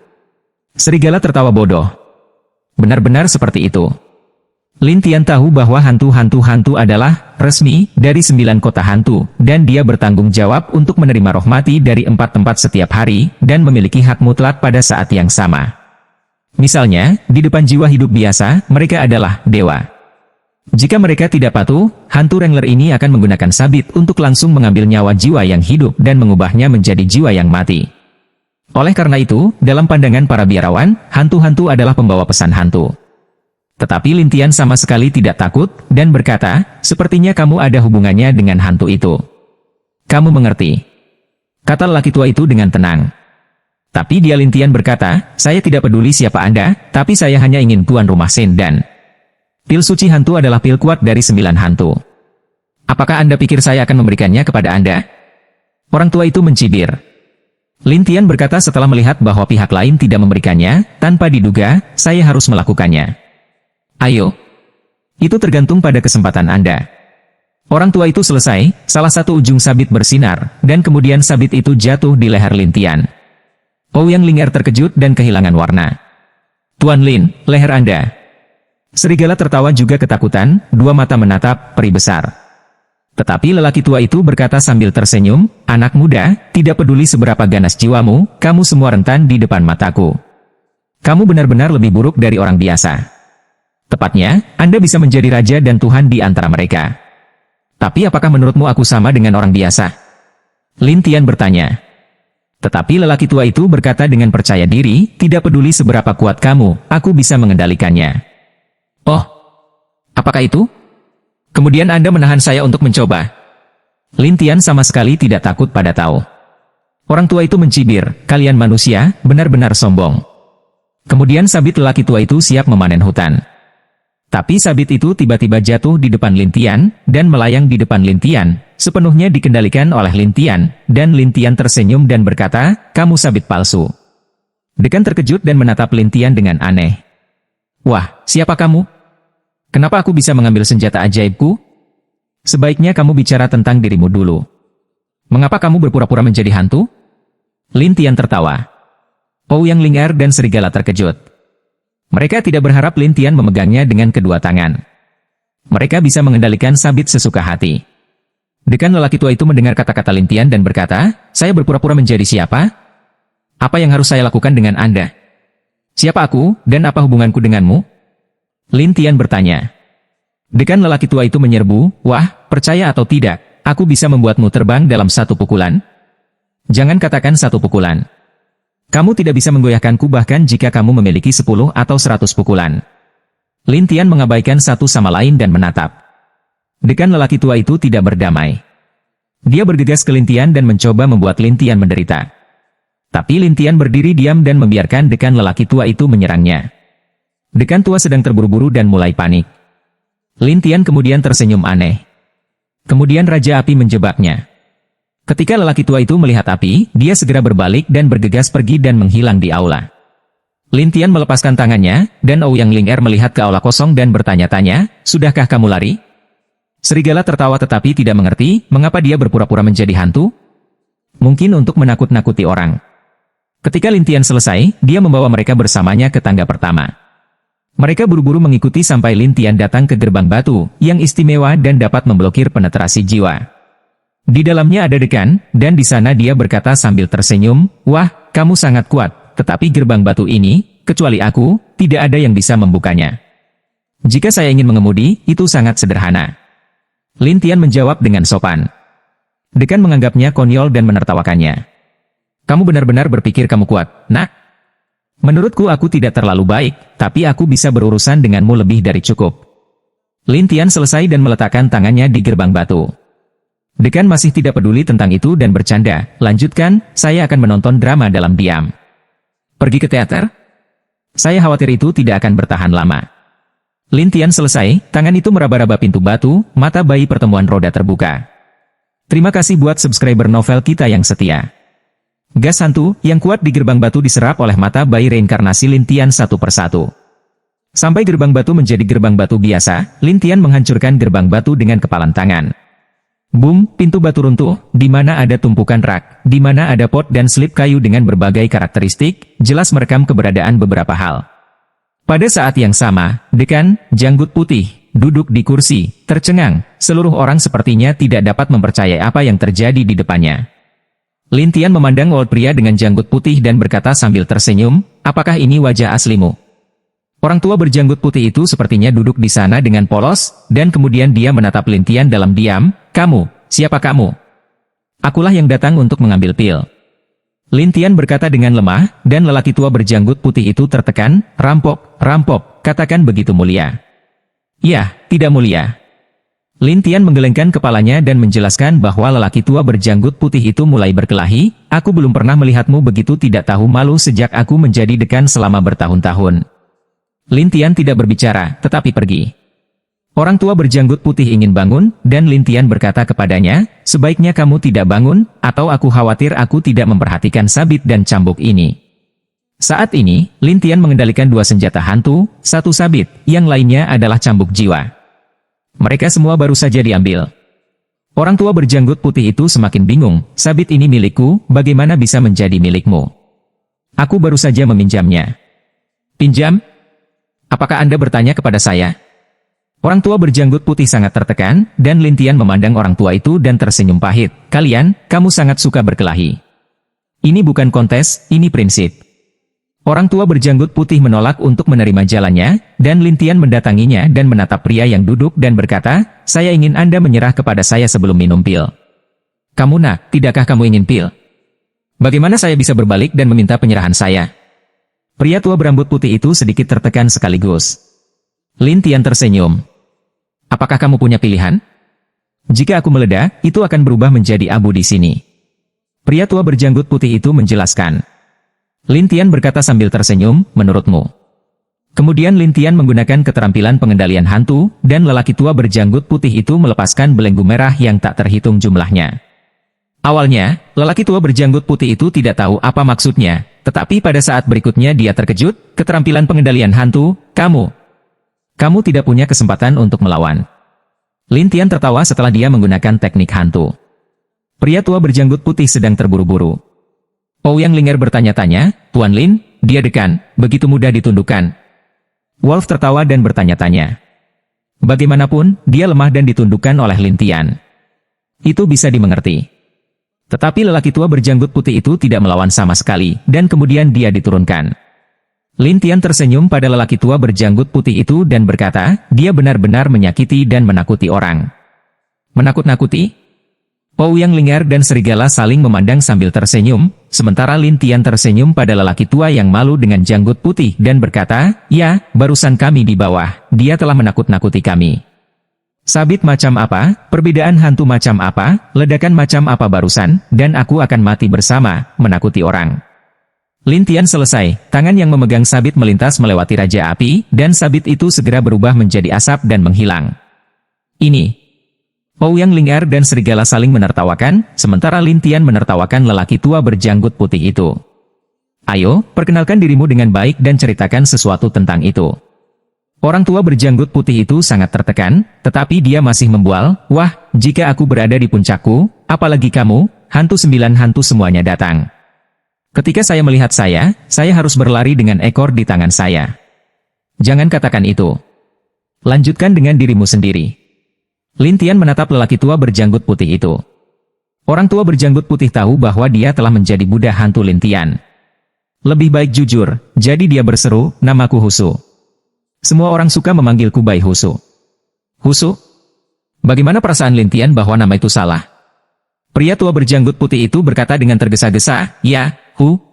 Serigala tertawa bodoh. Benar-benar seperti itu. Lin Tian tahu bahwa hantu-hantu adalah resmi dari 9 kota hantu, dan dia bertanggung jawab untuk menerima roh mati dari 4 tempat setiap hari, dan memiliki hak mutlak pada saat yang sama. Misalnya, di depan jiwa hidup biasa, mereka adalah dewa. Jika mereka tidak patuh, hantu Wrangler ini akan menggunakan sabit untuk langsung mengambil nyawa jiwa yang hidup dan mengubahnya menjadi jiwa yang mati. Oleh karena itu, dalam pandangan para biarawan, hantu-hantu adalah pembawa pesan hantu. Tetapi Lin Tian sama sekali tidak takut, dan berkata, sepertinya kamu ada hubungannya dengan hantu itu. Kamu mengerti? Kata lelaki tua itu dengan tenang. Tapi dia Lin Tian berkata, saya tidak peduli siapa Anda, tapi saya hanya ingin tuan rumah Sen dan... Pil suci hantu adalah pil kuat dari 9 hantu. Apakah Anda pikir saya akan memberikannya kepada Anda? Orang tua itu mencibir. Lin Tian berkata setelah melihat bahwa pihak lain tidak memberikannya, tanpa diduga, saya harus melakukannya. Ayo. Itu tergantung pada kesempatan Anda. Orang tua itu selesai, salah satu ujung sabit bersinar, dan kemudian sabit itu jatuh di leher Lin Tian. Ouyang Ling terkejut dan kehilangan warna. Tuan Lin, leher Anda. Serigala tertawa juga ketakutan, dua mata menatap peri besar. Tetapi lelaki tua itu berkata sambil tersenyum, "Anak muda, tidak peduli seberapa ganas jiwamu, kamu semua rentan di depan mataku. Kamu benar-benar lebih buruk dari orang biasa. Tepatnya, Anda bisa menjadi raja dan Tuhan di antara mereka. Tapi apakah menurutmu aku sama dengan orang biasa?" Lin Tian bertanya. Tetapi lelaki tua itu berkata dengan percaya diri, "Tidak peduli seberapa kuat kamu, aku bisa mengendalikannya." "Oh, apakah itu? Kemudian Anda menahan saya untuk mencoba?" Lin Tian sama sekali tidak takut pada Tao. Orang tua itu mencibir, "Kalian manusia, benar-benar sombong." Kemudian sabit lelaki tua itu siap memanen hutan. Tapi sabit itu tiba-tiba jatuh di depan Lin Tian, dan melayang di depan Lin Tian, sepenuhnya dikendalikan oleh Lin Tian, dan Lin Tian tersenyum dan berkata, "Kamu sabit palsu." Dekan terkejut dan menatap Lin Tian dengan aneh. "Wah, siapa kamu? Kenapa aku bisa mengambil senjata ajaibku? Sebaiknya kamu bicara tentang dirimu dulu. Mengapa kamu berpura-pura menjadi hantu?" Lin Tian tertawa. Ouyang Ling-er dan serigala terkejut. Mereka tidak berharap Lin Tian memegangnya dengan kedua tangan. Mereka bisa mengendalikan sabit sesuka hati. Dekan lelaki tua itu mendengar kata-kata Lin Tian dan berkata, "Saya berpura-pura menjadi siapa? Apa yang harus saya lakukan dengan Anda? Siapa aku, dan apa hubunganku denganmu?" Lin Tian bertanya. Dekan lelaki tua itu menyerbu, "Wah, percaya atau tidak, aku bisa membuatmu terbang dalam satu pukulan." "Jangan katakan satu pukulan. Kamu tidak bisa menggoyahkanku bahkan jika kamu memiliki 10 atau 100 pukulan." Lin Tian mengabaikan satu sama lain dan menatap. Dekan lelaki tua itu tidak berdamai. Dia bergegas ke Lin Tian dan mencoba membuat Lin Tian menderita. Tapi Lin Tian berdiri diam dan membiarkan dekan lelaki tua itu menyerangnya. Dekan tua sedang terburu-buru dan mulai panik. Lin Tian kemudian tersenyum aneh. Kemudian Raja Api menjebaknya. Ketika lelaki tua itu melihat api, dia segera berbalik dan bergegas pergi dan menghilang di aula. Lin Tian melepaskan tangannya, dan Ouyang Ling-er melihat ke aula kosong dan bertanya-tanya, "Sudahkah kamu lari?" Serigala tertawa tetapi tidak mengerti, mengapa dia berpura-pura menjadi hantu? Mungkin untuk menakut-nakuti orang. Ketika Lin Tian selesai, dia membawa mereka bersamanya ke tangga pertama. Mereka buru-buru mengikuti sampai Lin Tian datang ke gerbang batu, yang istimewa dan dapat memblokir penetrasi jiwa. Di dalamnya ada dekan, dan di sana dia berkata sambil tersenyum, "Wah, kamu sangat kuat, tetapi gerbang batu ini, kecuali aku, tidak ada yang bisa membukanya. Jika saya ingin mengemudi, itu sangat sederhana." Lin Tian menjawab dengan sopan. Dekan menganggapnya konyol dan menertawakannya. "Kamu benar-benar berpikir kamu kuat, nak? Menurutku aku tidak terlalu baik, tapi aku bisa berurusan denganmu lebih dari cukup." Lin Tian selesai dan meletakkan tangannya di gerbang batu. Dekan masih tidak peduli tentang itu dan bercanda, "Lanjutkan, saya akan menonton drama dalam diam." "Pergi ke teater? Saya khawatir itu tidak akan bertahan lama." Lin Tian selesai, tangan itu meraba-raba pintu batu, mata bayi pertemuan roda terbuka. Terima kasih buat subscriber novel kita yang setia. Gas hantu yang kuat di gerbang batu diserap oleh mata bayi reinkarnasi Lin Tian satu persatu. Sampai gerbang batu menjadi gerbang batu biasa, Lin Tian menghancurkan gerbang batu dengan kepalan tangan. Boom, pintu batu runtuh, di mana ada tumpukan rak, di mana ada pot dan slip kayu dengan berbagai karakteristik, jelas merekam keberadaan beberapa hal. Pada saat yang sama, dekan, janggut putih, duduk di kursi, tercengang, seluruh orang sepertinya tidak dapat mempercayai apa yang terjadi di depannya. Lin Tian memandang old pria dengan janggut putih dan berkata sambil tersenyum, "Apakah ini wajah aslimu?" Orang tua berjanggut putih itu sepertinya duduk di sana dengan polos, dan kemudian dia menatap Lin Tian dalam diam, "Kamu, siapa kamu?" "Akulah yang datang untuk mengambil pil." Lin Tian berkata dengan lemah, dan lelaki tua berjanggut putih itu tertekan, "Rampok, rampok, katakan begitu mulia." "Ya, tidak mulia." Lin Tian menggelengkan kepalanya dan menjelaskan bahwa lelaki tua berjanggut putih itu mulai berkelahi, "Aku belum pernah melihatmu begitu tidak tahu malu sejak aku menjadi dekan selama bertahun-tahun." Lin Tian tidak berbicara, tetapi pergi. Orang tua berjanggut putih ingin bangun, dan Lin Tian berkata kepadanya, "Sebaiknya kamu tidak bangun, atau aku khawatir aku tidak memperhatikan sabit dan cambuk ini." Saat ini, Lin Tian mengendalikan dua senjata hantu, satu sabit, yang lainnya adalah cambuk jiwa. Mereka semua baru saja diambil. Orang tua berjanggut putih itu semakin bingung, "Sabit ini milikku, bagaimana bisa menjadi milikmu? Aku baru saja meminjamnya." "Pinjam? Apakah Anda bertanya kepada saya?" Orang tua berjanggut putih sangat tertekan, dan Lin Tian memandang orang tua itu dan tersenyum pahit. Kamu sangat suka berkelahi. Ini bukan kontes, ini prinsip. Orang tua berjanggut putih menolak untuk menerima jalannya, dan Lin Tian mendatanginya dan menatap pria yang duduk dan berkata, saya ingin Anda menyerah kepada saya sebelum minum pil. Kamu nak, tidakkah kamu ingin pil? Bagaimana saya bisa berbalik dan meminta penyerahan saya? Pria tua berambut putih itu sedikit tertekan sekaligus. Lin Tian tersenyum. Apakah kamu punya pilihan? Jika aku meledak, itu akan berubah menjadi abu di sini. Pria tua berjanggut putih itu menjelaskan. Lin Tian berkata sambil tersenyum, menurutmu. Kemudian Lin Tian menggunakan keterampilan pengendalian hantu, dan lelaki tua berjanggut putih itu melepaskan belenggu merah yang tak terhitung jumlahnya. Awalnya, lelaki tua berjanggut putih itu tidak tahu apa maksudnya, tetapi pada saat berikutnya dia terkejut, keterampilan pengendalian hantu, kamu tidak punya kesempatan untuk melawan. Lin Tian tertawa setelah dia menggunakan teknik hantu. Pria tua berjanggut putih sedang terburu-buru. Ouyang Linger bertanya-tanya, Tuan Lin, dia dekan, begitu mudah ditundukkan. Wolf tertawa dan bertanya-tanya. Bagaimanapun, dia lemah dan ditundukkan oleh Lin Tian. Itu bisa dimengerti. Tetapi lelaki tua berjanggut putih itu tidak melawan sama sekali, dan kemudian dia diturunkan. Lin Tian tersenyum pada lelaki tua berjanggut putih itu dan berkata, dia benar-benar menyakiti dan menakuti orang. Menakut-nakuti? Ouyang Linger dan serigala saling memandang sambil tersenyum, sementara Lin Tian tersenyum pada lelaki tua yang malu dengan janggut putih dan berkata, ya, barusan kami di bawah, dia telah menakut-nakuti kami. Sabit macam apa, perbedaan hantu macam apa, ledakan macam apa barusan, dan aku akan mati bersama, menakuti orang. Lin Tian selesai, tangan yang memegang sabit melintas melewati Raja Api, dan sabit itu segera berubah menjadi asap dan menghilang. Ini. Ouyang Linger dan serigala saling menertawakan, sementara Lin Tian menertawakan lelaki tua berjanggut putih itu. Ayo, perkenalkan dirimu dengan baik dan ceritakan sesuatu tentang itu. Orang tua berjanggut putih itu sangat tertekan, tetapi dia masih membual, wah, jika aku berada di puncakku, apalagi kamu, hantu 9 hantu semuanya datang. Ketika saya melihat saya harus berlari dengan ekor di tangan saya. Jangan katakan itu. Lanjutkan dengan dirimu sendiri. Lin Tian menatap lelaki tua berjanggut putih itu. Orang tua berjanggut putih tahu bahwa dia telah menjadi budak hantu Lin Tian. Lebih baik jujur, jadi dia berseru, namaku Husu. Semua orang suka memanggilku Bai Husu. Husu? Bagaimana perasaan Lin Tian bahwa nama itu salah? Pria tua berjanggut putih itu berkata dengan tergesa-gesa, ya,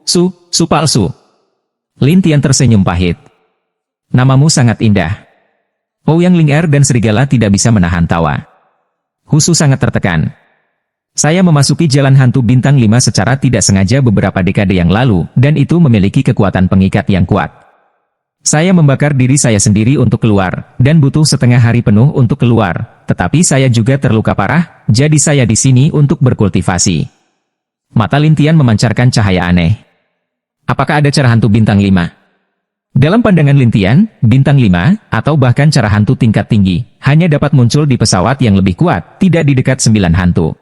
Su palsu. Lin Tian tersenyum pahit. Namamu sangat indah. Ouyang Linger dan serigala tidak bisa menahan tawa. Husu sangat tertekan. Saya memasuki jalan hantu bintang 5 secara tidak sengaja beberapa dekade yang lalu, dan itu memiliki kekuatan pengikat yang kuat. Saya membakar diri saya sendiri untuk keluar, dan butuh setengah hari penuh untuk keluar, tetapi saya juga terluka parah, jadi saya di sini untuk berkultivasi. Mata Lin Tian memancarkan cahaya aneh. Apakah ada cara hantu bintang 5? Dalam pandangan Lin Tian, bintang 5, atau bahkan cara hantu tingkat tinggi, hanya dapat muncul di pesawat yang lebih kuat, tidak di dekat 9 hantu.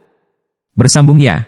Bersambung ya.